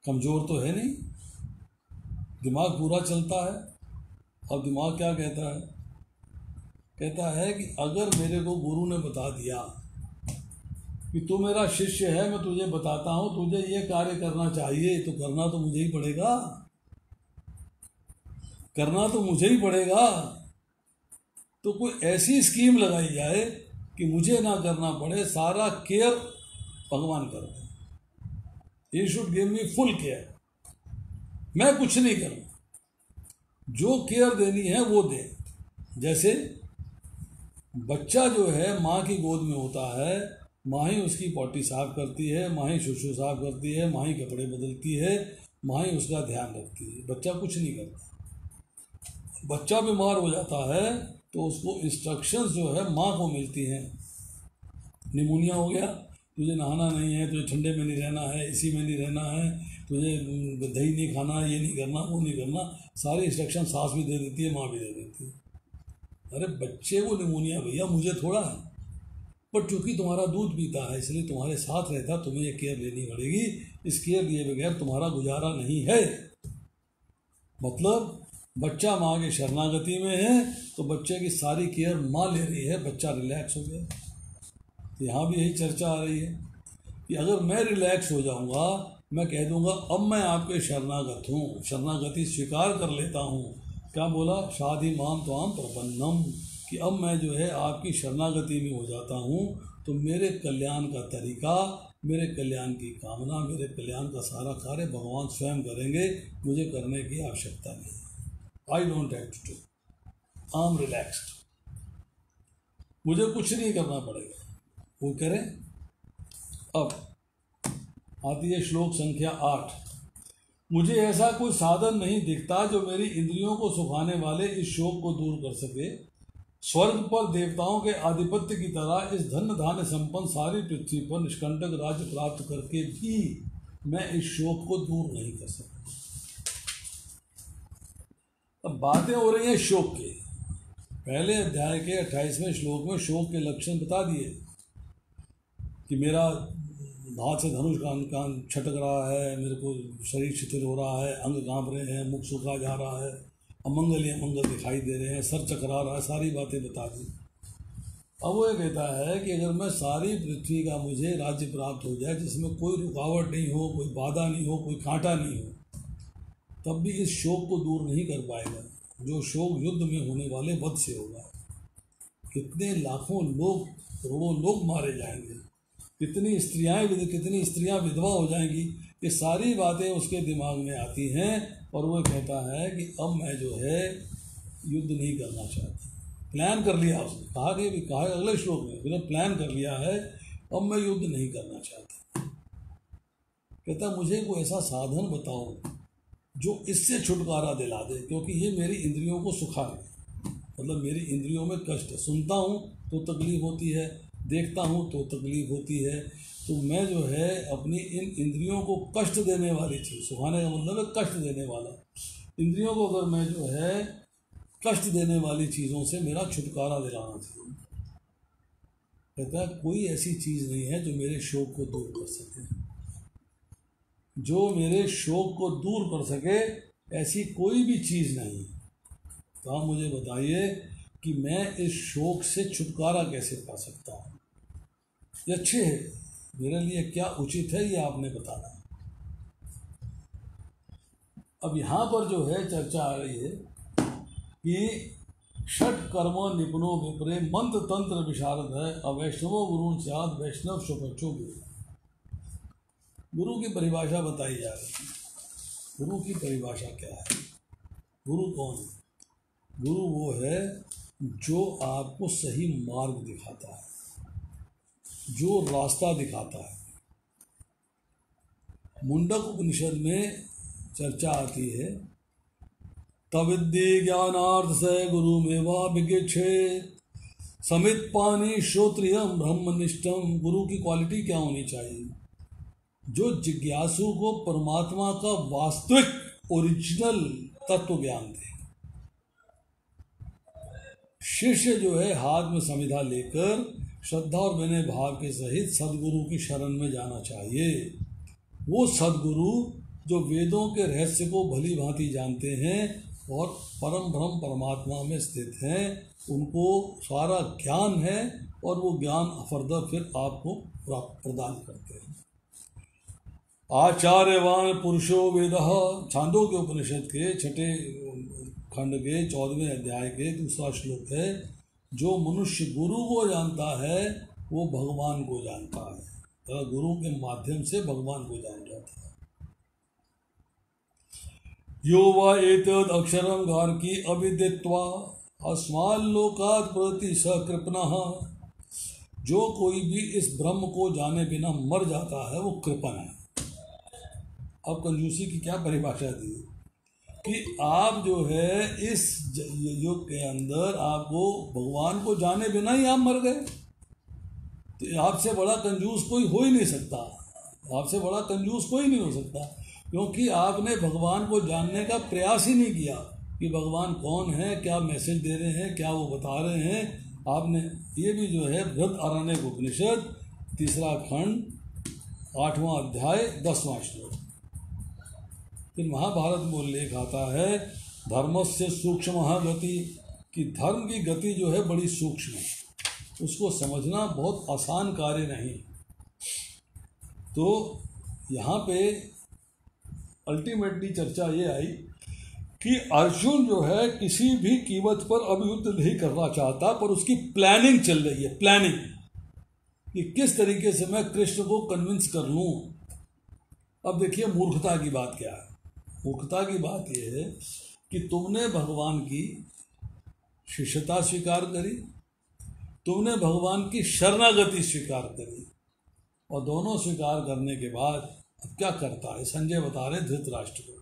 कमजोर तो है नहीं, दिमाग पूरा चलता है। और दिमाग क्या कहता है? कहता है कि अगर मेरे को गुरु ने बता दिया कि तू मेरा शिष्य है, मैं तुझे बताता हूँ तुझे ये कार्य करना चाहिए, तो करना तो मुझे ही पड़ेगा, करना तो मुझे ही पड़ेगा। तो कोई ऐसी स्कीम लगाई जाए कि मुझे ना करना पड़े, सारा केयर भगवान कर दे। He should give me full care, मैं कुछ नहीं करूँ, जो केयर देनी है वो दे। जैसे बच्चा जो है माँ की गोद में होता है, माँ ही उसकी पॉटी साफ करती है, माँ ही शुशु साफ करती है, माँ ही कपड़े बदलती है, माँ ही उसका ध्यान रखती है, बच्चा कुछ नहीं करता। बच्चा बीमार हो जाता है तो उसको इंस्ट्रक्शंस जो है माँ को मिलती हैं। निमोनिया हो गया, तुझे नहाना नहीं है, तुझे ठंडे में नहीं रहना है, एसी में नहीं रहना है, तुझे दही नहीं खाना, ये नहीं करना, वो नहीं करना, सारी इंस्ट्रक्शन सास भी दे देती है, माँ भी दे देती है। अरे बच्चे को निमोनिया भैया, मुझे थोड़ा है, बट चूंकि तुम्हारा दूध पीता है इसलिए तुम्हारे साथ रहता, तुम्हें ये केयर लेनी पड़ेगी, इस केयर लिए बगैर तुम्हारा गुजारा नहीं है। मतलब बच्चा माँ की शरणागति में है तो बच्चे की सारी केयर माँ ले रही है, बच्चा रिलैक्स हो गया। यहाँ भी यही चर्चा आ रही है कि अगर मैं रिलैक्स हो जाऊँगा, मैं कह दूँगा अब मैं आपके शरणागत हूँ, शरणागति स्वीकार कर लेता हूँ। क्या बोला? शादी माम त्वाम प्रपन्नम, कि अब मैं जो है आपकी शरणागति में हो जाता हूँ, तो मेरे कल्याण का तरीका, मेरे कल्याण की कामना, मेरे कल्याण का सारा कार्य भगवान स्वयं करेंगे, मुझे करने की आवश्यकता नहीं। I don't have to do, I am relaxed, मुझे कुछ नहीं करना पड़ेगा, वो करें। अब आती है श्लोक संख्या 8। मुझे ऐसा कोई साधन नहीं दिखता जो मेरी इंद्रियों को सुखाने वाले इस शोक को दूर कर सके। स्वर्ग पर देवताओं के आधिपत्य की तरह इस धन धान्य संपन्न सारी पृथ्वी पर निष्कंटक राज्य प्राप्त करके भी मैं इस शोक को दूर नहीं कर सकता। अब बातें हो रही हैं शोक की। पहले अध्याय के 28वें श्लोक में शोक के लक्षण बता दिए कि मेरा हाथ से धनुष का छटक रहा है, मेरे को शरीर शिथिल हो रहा है, अंग कांप रहे हैं, मुख सूखा जा रहा है, अमंगल ही अमंगल दिखाई दे रहे हैं, सर चकरा रहा है, सारी बातें बता दी। अब वो ये कहता है कि अगर मैं सारी पृथ्वी का मुझे राज्य प्राप्त हो जाए जिसमें कोई रुकावट नहीं हो, कोई बाधा नहीं हो, कोई कांटा नहीं हो, तब भी इस शोक को दूर नहीं कर पाएगा जो शोक युद्ध में होने वाले वध से होगा। कितने लाखों लोग, करोड़ों लोग मारे जाएंगे, कितनी स्त्रियां विधवा हो जाएंगी, ये सारी बातें उसके दिमाग में आती हैं और वो कहता है कि अब मैं जो है युद्ध नहीं करना चाहता। प्लान कर लिया उसने, कहा अगले श्लोक में, फिर प्लान कर लिया है अब मैं युद्ध नहीं करना चाहता। कहता मुझे कोई ऐसा साधन बताओ जो इससे छुटकारा दिला दे, क्योंकि ये मेरी इंद्रियों को सुखा है, मतलब मेरी इंद्रियों में कष्ट है। सुनता हूँ तो तकलीफ होती है, देखता हूँ तो तकलीफ होती है, तो मैं जो है अपनी इन इंद्रियों को कष्ट देने वाली चीज़, सुखाने का मतलब है कष्ट देने वाला, इंद्रियों को अगर मैं जो है कष्ट देने वाली चीज़ों से मेरा छुटकारा दिलाना चाहिए। कहता है कोई ऐसी चीज़ नहीं है जो मेरे शोक को दूर कर सके, जो मेरे शोक को दूर कर सके, ऐसी कोई भी चीज़ नहीं। तो आप मुझे बताइए कि मैं इस शोक से छुटकारा कैसे पा सकता हूँ। ये अच्छे है, मेरे लिए क्या उचित है ये आपने बताना है। अब यहाँ पर जो है चर्चा आ रही है कि षट कर्म निपुणो विपरे मंत्र तंत्र विशारद है, अवैष्णवो गुरुन स्याद वैष्णव सुपक्षो गुरु। गुरु की परिभाषा बताई जा रही है। गुरु की परिभाषा क्या है? गुरु कौन है? गुरु वो है जो आपको सही मार्ग दिखाता है, जो रास्ता दिखाता है। मुंडक उपनिषद में चर्चा आती है, तविद्ये ज्ञानार्थ से गुरु मेवा विगिक्षे समित पानी श्रोत्रियम ब्रह्मनिष्ठम। गुरु की क्वालिटी क्या होनी चाहिए? जो जिज्ञासु को परमात्मा का वास्तविक ओरिजिनल तत्व ज्ञान दे। शिष्य जो है हाथ में समिधा लेकर श्रद्धा और विनय भाव के सहित सदगुरु की शरण में जाना चाहिए। वो सदगुरु जो वेदों के रहस्य को भली भांति जानते हैं और परम ब्रह्म परमात्मा में स्थित हैं, उनको सारा ज्ञान है और वो ज्ञान फर्दर फिर आपको प्रदान करते हैं। आचार्यवान पुरुषो वेदः, छांदोग्य उपनिषद के छठे खंड के 14वें अध्याय के दूसरा श्लोक है, जो मनुष्य गुरु को जानता है वो भगवान को जानता है। तो गुरु के माध्यम से भगवान को जान जाता है। यो वा एतद् अक्षरम गार्गी अविदित्वा अस्मान् लोकात् प्रति सकृपणः। जो कोई भी इस ब्रह्म को जाने बिना मर जाता है वो कृपण है। अब कंजूसी की क्या परिभाषा दी कि आप जो है इस युग के अंदर आपको भगवान को जाने बिना ही आप मर गए, तो आपसे बड़ा कंजूस कोई हो ही नहीं सकता। आपसे बड़ा कंजूस कोई नहीं हो सकता, क्योंकि आपने भगवान को जानने का प्रयास ही नहीं किया कि भगवान कौन है, क्या मैसेज दे रहे हैं, क्या वो बता रहे हैं। आपने ये भी जो है बृहदारण्यक उपनिषद 3रा खंड 8वां अध्याय 10वां श्लोक। फिर महाभारत में उल्लेख आता है धर्मस्य सूक्ष्म गति, कि धर्म की गति जो है बड़ी सूक्ष्म है, उसको समझना बहुत आसान कार्य नहीं। तो यहाँ पे अल्टीमेटली चर्चा ये आई कि अर्जुन जो है किसी भी कीमत पर अब युद्ध नहीं करना चाहता, पर उसकी प्लानिंग चल रही है, प्लानिंग कि किस तरीके से मैं कृष्ण को कन्विंस कर लूँ। अब देखिए मूर्खता की बात क्या है। मूर्खता की बात यह है कि तुमने भगवान की शिष्यता स्वीकार करी, तुमने भगवान की शरणागति स्वीकार करी, और दोनों स्वीकार करने के बाद अब क्या करता है संजय बता रहे धृतराष्ट्र को।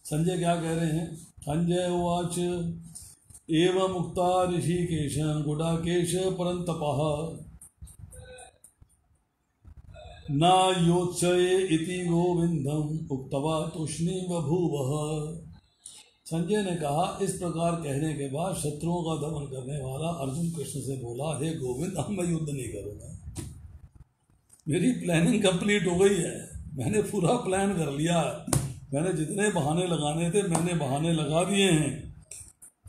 संजय क्या कह रहे हैं? संजय उवाच एवं मुक्ता ऋषिकेश गुडाकेश परंतपः न योत्सये इति गोविंदम उक्तवा तूष्णी बभूवः। संजय ने कहा, इस प्रकार कहने के बाद शत्रुओं का दमन करने वाला अर्जुन कृष्ण से बोला, हे गोविंद अब मैं युद्ध नहीं करूँगा, मेरी प्लानिंग कंप्लीट हो गई है, मैंने पूरा प्लान कर लिया, मैंने जितने बहाने लगाने थे मैंने बहाने लगा दिए हैं।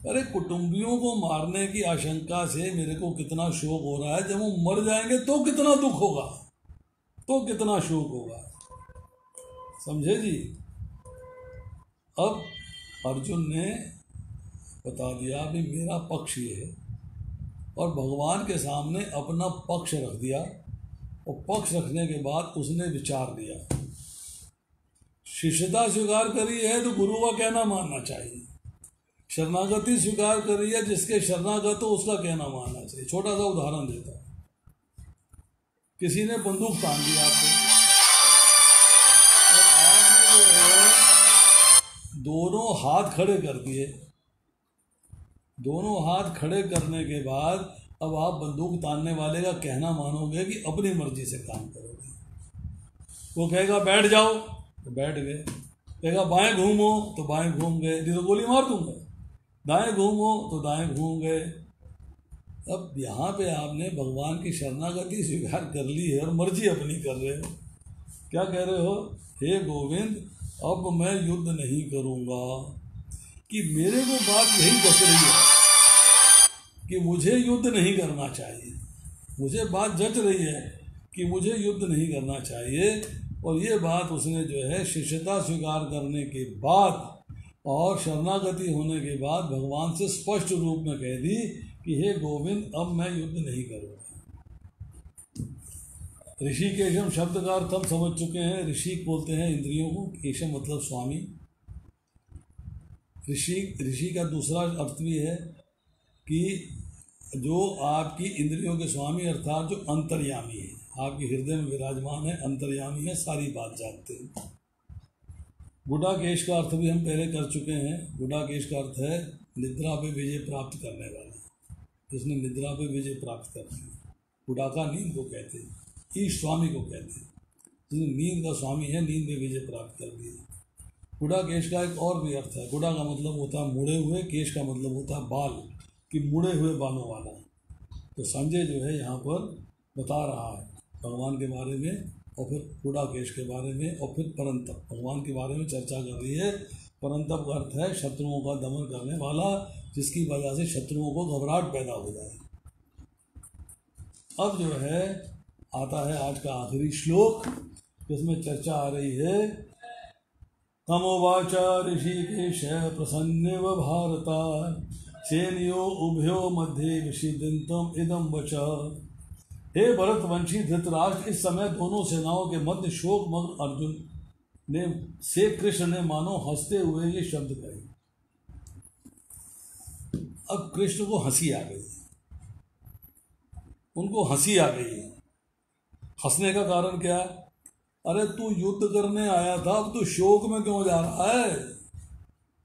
अरे कुटुंबियों को मारने की आशंका से मेरे को कितना शोक हो रहा है, जब वो मर जाएंगे तो कितना दुख होगा, तो कितना शोक होगा। समझे जी? अब अर्जुन ने बता दिया भी मेरा पक्ष ये है, और भगवान के सामने अपना पक्ष रख दिया, और पक्ष रखने के बाद उसने विचार दिया। शिष्यता स्वीकार करी है तो गुरु का कहना मानना चाहिए, शरणागति स्वीकार करी है जिसके शरणागत हो उसका कहना मानना चाहिए। छोटा सा उदाहरण देता हूं, किसी ने बंदूक तान दी आपको, और आपने जो है दोनों हाथ खड़े कर दिए। दोनों हाथ खड़े करने के बाद अब आप बंदूक तानने वाले का कहना मानोगे कि अपनी मर्जी से काम करोगे? वो कहेगा बैठ जाओ तो बैठ गए, कहेगा बाएं घूमो तो बाएं घूम गए, नहीं तो गोली मार दूंगा, दाएं घूमो तो दाएं घूम गए। अब यहाँ पे आपने भगवान की शरणागति स्वीकार कर ली है और मर्जी अपनी कर रहे हो। क्या कह रहे हो? हे गोविंद, अब मैं युद्ध नहीं करूँगा। कि मेरे को बात यही जच रही है कि मुझे युद्ध नहीं करना चाहिए, मुझे बात जच रही है कि मुझे युद्ध नहीं करना चाहिए। और ये बात उसने जो है शिष्यता स्वीकार करने के बाद और शरणागति होने के बाद भगवान से स्पष्ट रूप में कह दी कि हे गोविंद, अब मैं युद्ध नहीं करूँगा। ऋषिकेशम शब्द का अर्थ हम समझ चुके हैं। ऋषि बोलते हैं इंद्रियों को, केशम मतलब स्वामी। ऋषि का दूसरा अर्थ भी है कि जो आपकी इंद्रियों के स्वामी अर्थात जो अंतर्यामी है, आपके हृदय में विराजमान है, अंतर्यामी है, सारी बात जानते हैं। गुडाकेश का अर्थ भी हम पहले कर चुके हैं। गुडाकेश का अर्थ है निद्रा पे विजय प्राप्त करने वाला, जिसने निद्रा पे विजय प्राप्त कर ली। गुडाका नींद को कहते हैं, ईश स्वामी को कहते हैं, जिसने नींद का स्वामी है, नींद में विजय प्राप्त कर लिया। गुडाकेश का एक और भी अर्थ है। गुडा का मतलब होता है मुड़े हुए, केश का मतलब होता है बाल, कि मुड़े हुए बालों वाला। तो संजय जो है यहाँ पर बता रहा है भगवान के बारे में, और फिर गुडाकेश के बारे में, और फिर परंतप भगवान के बारे में चर्चा कर रही है। परंतप का अर्थ है शत्रुओं का दमन करने वाला, जिसकी वजह से शत्रुओं को घबराहट पैदा हो जाए। अब जो है आता है आज का आखिरी श्लोक, जिसमें चर्चा आ रही है। तमोवाच ऋषिकेश प्रसन्नेव भारता सेनयो उभयो मध्ये विषिदन्तम इदं वच। हे भरतवंशी धृतराष्ट्र, इस समय दोनों सेनाओं के मध्य शोक मग्न अर्जुन ने से कृष्ण ने मानो हंसते हुए ये शब्द कहे। अब कृष्ण को हंसी आ गई, उनको हंसी आ गई है। हंसने का कारण क्या? अरे तू युद्ध करने आया था, अब तू शोक में क्यों जा रहा है?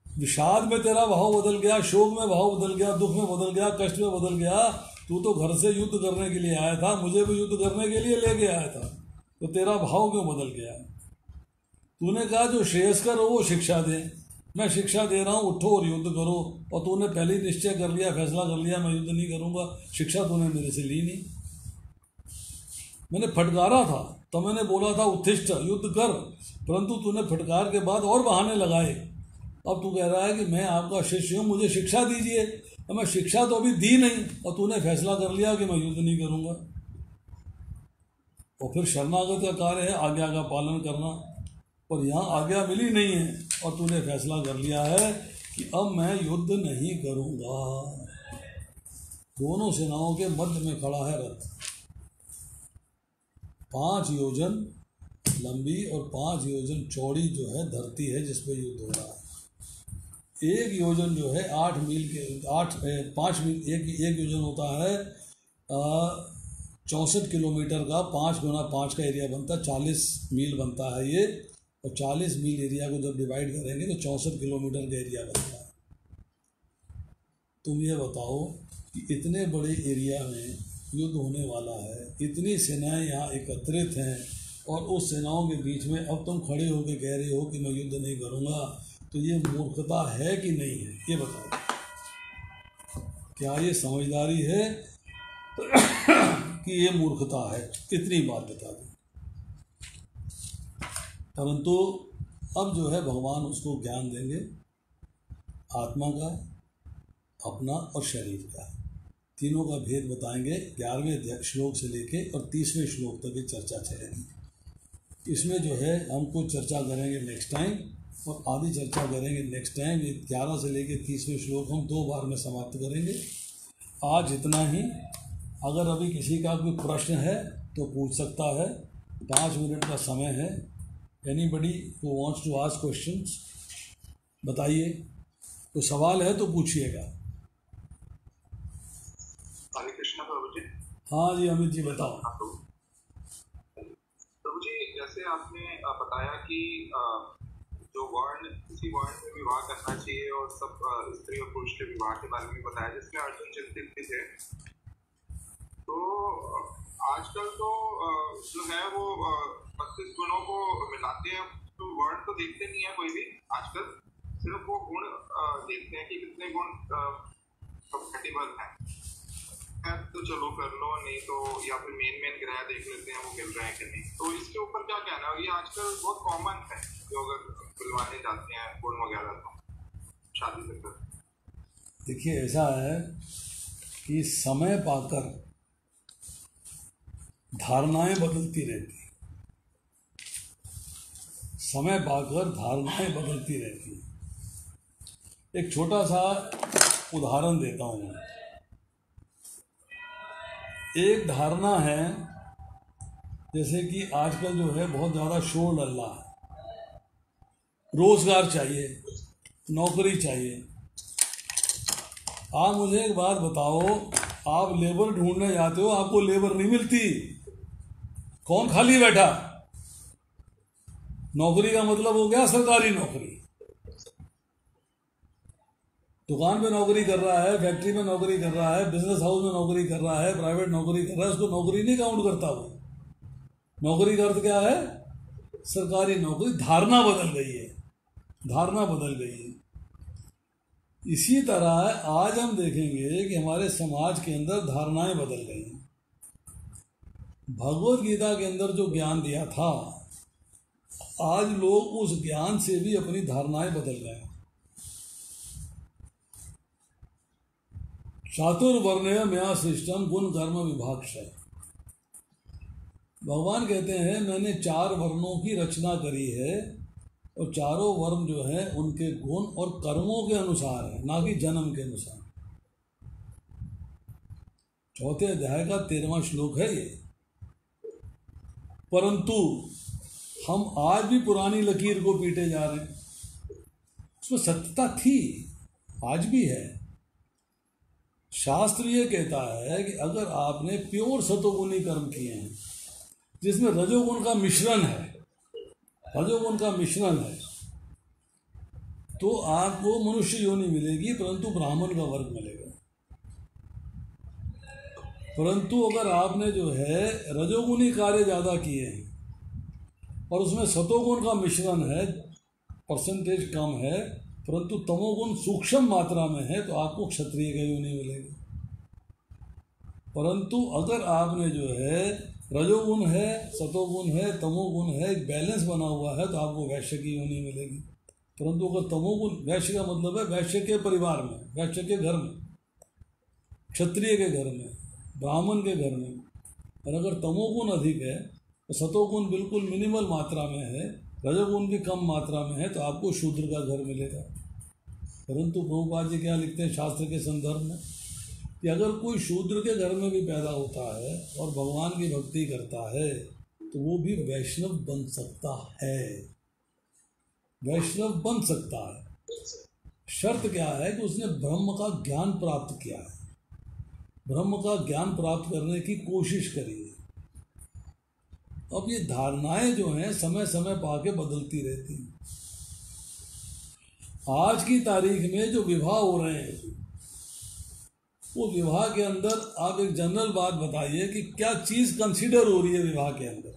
विषाद में तेरा भाव बदल गया, शोक में भाव बदल गया, दुख में बदल गया, कष्ट में बदल गया। तू तो घर से युद्ध करने के लिए आया था, मुझे भी युद्ध करने के लिए लेके आया था, तो तेरा भाव क्यों बदल गया? तूने कहा जो श्रेयस्कर हो वो शिक्षा दे, मैं शिक्षा दे रहा हूँ, उठो और युद्ध करो। और तूने पहले ही निश्चय कर लिया, फैसला कर लिया मैं युद्ध नहीं करूँगा। शिक्षा तूने मेरे से ली नहीं। मैंने फटकारा था तो मैंने बोला था उत्तिष्ठ युद्ध कर, परंतु तूने फटकार के बाद और बहाने लगाए। अब तू कह रहा है कि मैं आपका शिष्य हूँ, मुझे शिक्षा दीजिए। तो मैं शिक्षा तो अभी दी नहीं, और तूने फैसला कर लिया कि मैं युद्ध नहीं करूँगा। और फिर शरणागत का कार्य है आज्ञा का पालन करना, और यहाँ आज्ञा मिली नहीं है और तूने फैसला कर लिया है कि अब मैं युद्ध नहीं करूँगा। दोनों सेनाओं के मध्य में खड़ा है रथ, 5 योजन लंबी और 5 योजन चौड़ी जो है धरती है जिस पर युद्ध हो रहा है। 1 योजन जो है 5 मील, एक योजन होता है 64 किलोमीटर का, 5 गुना 5 का एरिया बनता है, 40 मील बनता है ये। और 40 मील एरिया को जब डिवाइड करेंगे तो 64 किलोमीटर का एरिया बनता है। तुम ये बताओ कि इतने बड़े एरिया में युद्ध होने वाला है, इतनी सेनाएं यहाँ एकत्रित हैं, और उस सेनाओं के बीच में अब तुम खड़े होकर कह रहे हो कि मैं युद्ध नहीं करूँगा, तो ये मूर्खता है कि नहीं है? ये बताओ, क्या ये समझदारी है कि ये मूर्खता है? इतनी बात बता दो। परंतु अब जो है भगवान उसको ज्ञान देंगे आत्मा का, अपना और शरीर का, तीनों का भेद बताएंगे। 11वें श्लोक से लेके और 30वें श्लोक तक की चर्चा चलेगी। इसमें जो है हम कुछ चर्चा करेंगे नेक्स्ट टाइम। और आधी चर्चा करेंगे नेक्स्ट टाइम। ये 11 से लेकर 30वें श्लोक हम 2 बार में समाप्त करेंगे। आज इतना ही। अगर अभी किसी का कोई प्रश्न है तो पूछ सकता है, 5 मिनट का समय है। Anybody who wants to ask questions, बताइए। तो सवाल है तो पूछिएगा। हरे कृष्णा प्रभु जी। हाँ जी अमित जी बताओ। प्रभु जी, जैसे आपने बताया कि जो वर्ण, किसी वर्ण में विवाह करना चाहिए और सब स्त्री और पुरुष के विवाह के बारे में बताया, जिसमें अर्जुन चिंतित भी थे। तो आजकल तो जो है वो 32 गुणों को मिलाते हैं, तो वर्ण तो देखते नहीं है कोई भी आजकल, सिर्फ वो गुण देखते हैं कि कितने गुण कंपेटिबल हैं। तो चलो कर लो, नहीं तो या फिर मेन ग्रह देख लेते हैं वो मिल रहे हैं कि नहीं। तो इसके ऊपर क्या कहना है? ये आजकल बहुत कॉमन है, जो अगर बुलवाने जाते हैं गुण वगैरह तो शादी से कर। देखिए ऐसा है कि समय पाकर धारणाएं बदलती रहती हैं। समय पाकर धारणाएं बदलती रहती हैं। एक छोटा सा उदाहरण देता हूँ मैं। एक धारणा है, जैसे कि आजकल जो है बहुत ज़्यादा शोर डल रहा है, रोजगार चाहिए, नौकरी चाहिए। आप मुझे एक बात बताओ, आप लेबर ढूंढने जाते हो, आपको लेबर नहीं मिलती, कौन खाली बैठा? नौकरी का मतलब हो गया सरकारी नौकरी। दुकान पे नौकरी कर रहा है, फैक्ट्री में नौकरी कर रहा है, बिजनेस हाउस में नौकरी कर रहा है, प्राइवेट नौकरी कर रहा है, उसको नौकरी नहीं काउंट करता वो। नौकरी का अर्थ क्या है? सरकारी नौकरी। धारणा बदल गई है, धारणा बदल गई है। इसी तरह आज हम देखेंगे कि हमारे समाज के अंदर धारणाएं बदल गई हैं। भगवत गीता के अंदर जो ज्ञान दिया था, आज लोग उस ज्ञान से भी अपनी धारणाएं बदल गए हैं। चातुर्वर्ण्य मया सृष्टम गुण कर्म विभागशः। भगवान कहते हैं मैंने 4 वर्णों की रचना करी है, और चारों वर्ण जो है उनके गुण और कर्मों के अनुसार है, ना कि जन्म के अनुसार। 4थे अध्याय का 13वां श्लोक है ये। परंतु हम आज भी पुरानी लकीर को पीटे जा रहे हैं। उसमें सत्यता थी, आज भी है। शास्त्र ये कहता है कि अगर आपने प्योर सतोगुणी कर्म किए हैं, जिसमें रजोगुण का मिश्रण है, रजोगुण का मिश्रण है, तो आपको मनुष्य योनि मिलेगी, परंतु ब्राह्मण का वर्ग मिलेगा। परंतु अगर आपने जो है रजोगुणी कार्य ज़्यादा किए हैं और उसमें सतोगुण का मिश्रण है, परसेंटेज कम है, परंतु तमोगुण सूक्ष्म मात्रा में है, तो आपको क्षत्रिय का योनि मिलेगी। परंतु अगर आपने जो है रजोगुण है, सतोगुण है, तमोगुण है, एक बैलेंस बना हुआ है, तो आपको वैश्य की योनि मिलेगी। परंतु अगर तमोगुण, वैश्य का मतलब है वैश्य के परिवार में, वैश्य के घर में, क्षत्रिय के घर में, ब्राह्मण के घर में, और अगर तमोगुण अधिक है तो सतोगुण बिल्कुल मिनिमल मात्रा में है, रजोगुण भी कम मात्रा में है, तो आपको शूद्र का घर मिलेगा। परंतु प्रभुपाद जी क्या लिखते हैं शास्त्र के संदर्भ में, कि अगर कोई शूद्र के घर में भी पैदा होता है और भगवान की भक्ति करता है, तो वो भी वैष्णव बन सकता है, वैष्णव बन सकता है। शर्त क्या है कि उसने ब्रह्म का ज्ञान प्राप्त किया है, ब्रह्म का ज्ञान प्राप्त करने की कोशिश करी है। अब ये धारणाएं जो हैं समय समय पाके बदलती रहती हैं। आज की तारीख में जो विवाह हो रहे हैं, वो विवाह के अंदर आप एक जनरल बात बताइए कि क्या चीज कंसीडर हो रही है विवाह के अंदर?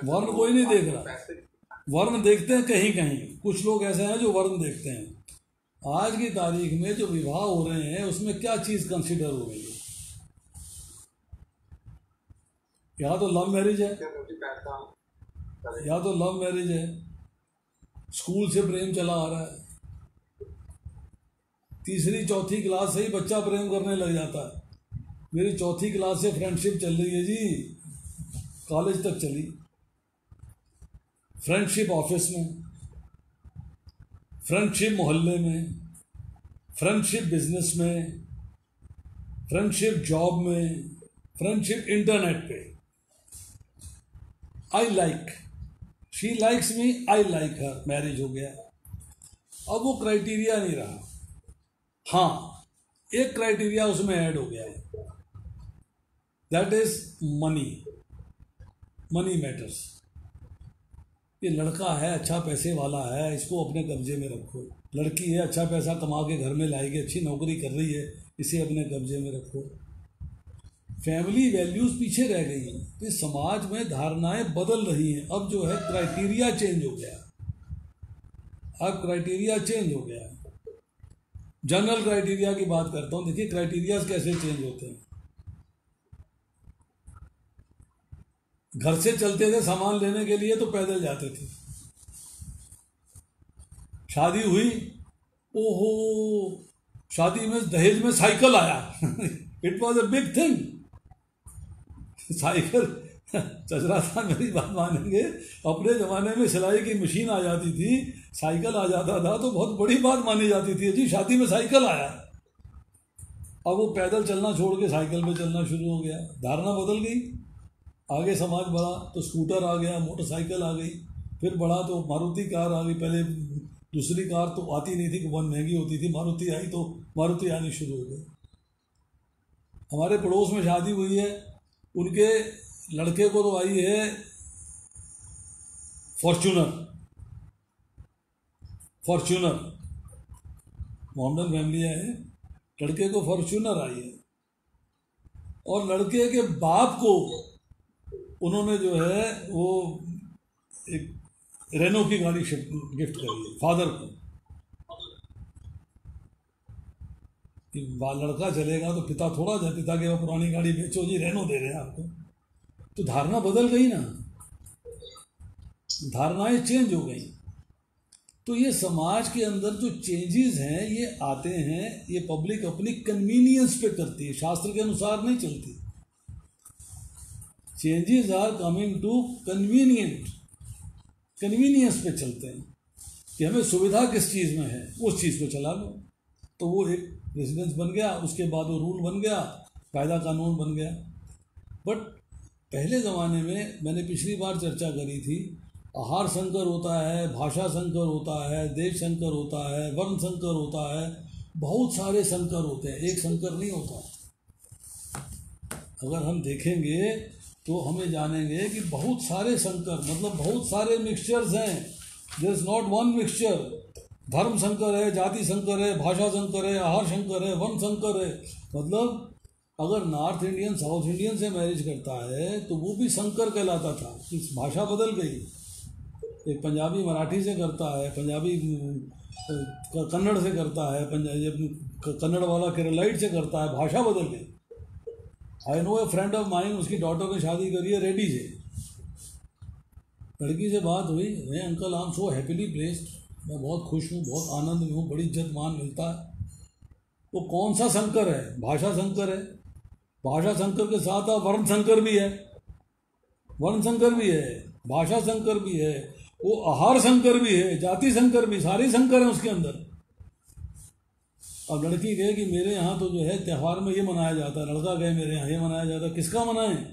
वर्ण कोई नहीं देख रहा। वर्ण देखते हैं कहीं कहीं, कुछ लोग ऐसे हैं जो वर्ण देखते हैं। आज की तारीख में जो विवाह हो रहे हैं उसमें क्या चीज कंसीडर हो रही है? या तो लव मैरिज है, या तो लव मैरिज है, स्कूल से प्रेम चला आ रहा है, 3री 4थी क्लास से ही बच्चा प्रेम करने लग जाता है। मेरी 4थी क्लास से फ्रेंडशिप चल रही है जी, कॉलेज तक चली। फ्रेंडशिप ऑफिस में, फ्रेंडशिप मोहल्ले में, फ्रेंडशिप बिजनेस में, फ्रेंडशिप जॉब में, फ्रेंडशिप इंटरनेट पे। I like, she likes me, I like her, marriage हो गया। अब वो क्राइटेरिया नहीं रहा। हाँ, एक क्राइटेरिया उसमें ऐड हो गया है, that is money. Money matters. ये लड़का है अच्छा पैसे वाला है, इसको अपने कब्जे में रखो। लड़की है अच्छा पैसा कमा के घर में लाएगी, अच्छी नौकरी कर रही है, इसे अपने कब्जे में रखो। फैमिली वैल्यूज पीछे रह गई हैं, तो समाज में धारणाएं बदल रही हैं। अब जो है क्राइटेरिया चेंज हो गया, अब क्राइटेरिया चेंज हो गया। जनरल क्राइटेरिया की बात करता हूँ। देखिए क्राइटेरिया कैसे चेंज होते हैं। घर से चलते थे सामान लेने के लिए तो पैदल जाते थे। शादी हुई, ओहो, शादी में दहेज में साइकिल आया। It was a big thing. Cycle चचरा था, मेरी बात मानेंगे। अपने ज़माने में सिलाई की मशीन आ जाती थी, साइकिल आ जाता था तो बहुत बड़ी बात मानी जाती थी, जी शादी में साइकिल आया। अब वो पैदल चलना छोड़ के साइकिल पे चलना शुरू हो गया। धारणा बदल गई। आगे समाज बढ़ा तो स्कूटर आ गया, मोटरसाइकिल आ गई, फिर बढ़ा तो मारुति कार आ गई। पहले दूसरी कार तो आती नहीं थी, बहुत महंगी होती थी। मारुति आई तो मारुति आनी शुरू हो गई। हमारे पड़ोस में शादी हुई है, उनके लड़के को तो आई है फॉर्च्यूनर। फॉर्च्यूनर मोहम्मदन फैमिली है, लड़के को फॉर्च्यूनर आई है। और लड़के के बाप को उन्होंने जो है वो एक रेनो की गाड़ी गिफ्ट करी है फादर को। लड़का चलेगा तो पिता थोड़ा जाए, पिता के वो पुरानी गाड़ी बेचो जी, रेनो दे रहे हैं आपको। तो धारणा बदल गई ना, धारणाएं चेंज हो गई। तो ये समाज के अंदर जो चेंजेस हैं ये आते हैं, ये पब्लिक अपनी कन्वीनियंस पे करती है, शास्त्र के अनुसार नहीं चलती। Changes are coming to convenience पे चलते हैं कि हमें सुविधा किस चीज़ में है उस चीज़ को चला लो। तो वो एक रेजिडेंस बन गया, उसके बाद वो रूल बन गया, कायदा कानून बन गया। बट पहले ज़माने में मैंने पिछली बार चर्चा करी थी, आहार संकर होता है, भाषा संकर होता है, देश संकर होता है, वर्ण संकर होता है, बहुत सारे संकर होते हैं, एक संकर नहीं होता। अगर हम देखेंगे तो हमें जानेंगे कि बहुत सारे संकर, मतलब बहुत सारे मिक्सचर्स हैं। There is not one mixture. धर्म संकर है, जाति संकर है, भाषा संकर है, आहार संकर है, वर्ण संकर है। मतलब अगर नॉर्थ इंडियन साउथ इंडियन से मैरिज करता है तो वो भी संकर कहलाता था। इस भाषा बदल गई। एक पंजाबी मराठी से करता है, पंजाबी कन्नड़ से करता है, कन्नड़ वाला केरलाइट से करता है, भाषा बदल गई। I know A friend of mine, उसकी डॉटर ने शादी करी है रेड्डी से। लड़की से बात हुई, मैं uncle I am so happily placed, मैं बहुत खुश हूँ, बहुत आनंद में हूँ, बड़ी इज्जत मान मिलता है। वो कौन सा संकर है? भाषा संकर है। भाषा संकर के साथ आप वर्ण संकर भी है, वर्ण संकर भी है, भाषा संकर भी है, वो आहार संकर भी है, जाति संकर भी, सारे संकर हैं उसके अंदर। अब लड़की कहे कि मेरे यहाँ तो जो है त्यौहार में ये मनाया जाता है, लड़का कहे मेरे यहाँ ये मनाया जाता है, किसका मनाएं?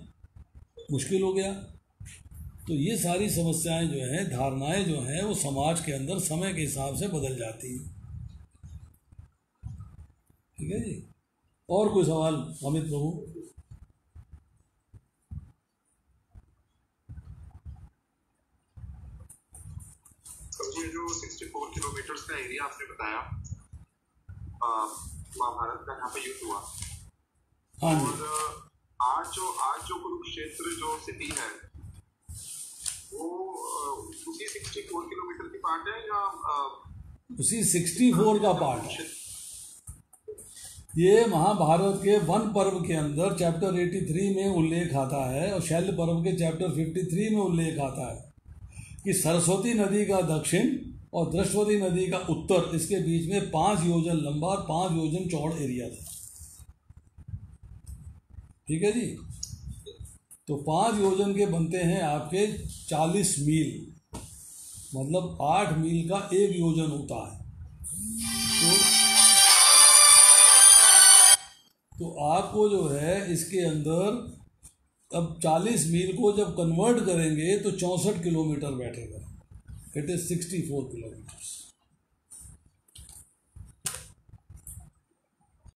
मुश्किल हो गया। तो ये सारी समस्याएं जो हैं, धारणाएं जो हैं, वो समाज के अंदर समय के हिसाब से बदल जाती हैं। ठीक है जी। और कोई सवाल अमित प्रभु? ये जो 64 किलोमीटर का एरिया आपने बताया, महाभारत का यहाँ पे युद्ध हुआ, हाँ, और आज जो कुरुक्षेत्र जो सिटी है वो उसी 64 किलोमीटर की पार्ट है या उसी 64 का पार्ट है। ये महाभारत के वन पर्व के अंदर चैप्टर 83 में उल्लेख आता है, और शैल्य पर्व के चैप्टर 53 में उल्लेख आता है कि सरस्वती नदी का दक्षिण और दृश्वती नदी का उत्तर, इसके बीच में 5 योजन लंबा और 5 योजन चौड़ एरिया था। ठीक है जी। तो 5 योजन के बनते हैं आपके 40 मील। मतलब 8 मील का एक योजन होता है। तो आपको जो है इसके अंदर अब 40 मील को जब कन्वर्ट करेंगे तो 64 किलोमीटर बैठेगा। It is 64 kilometres.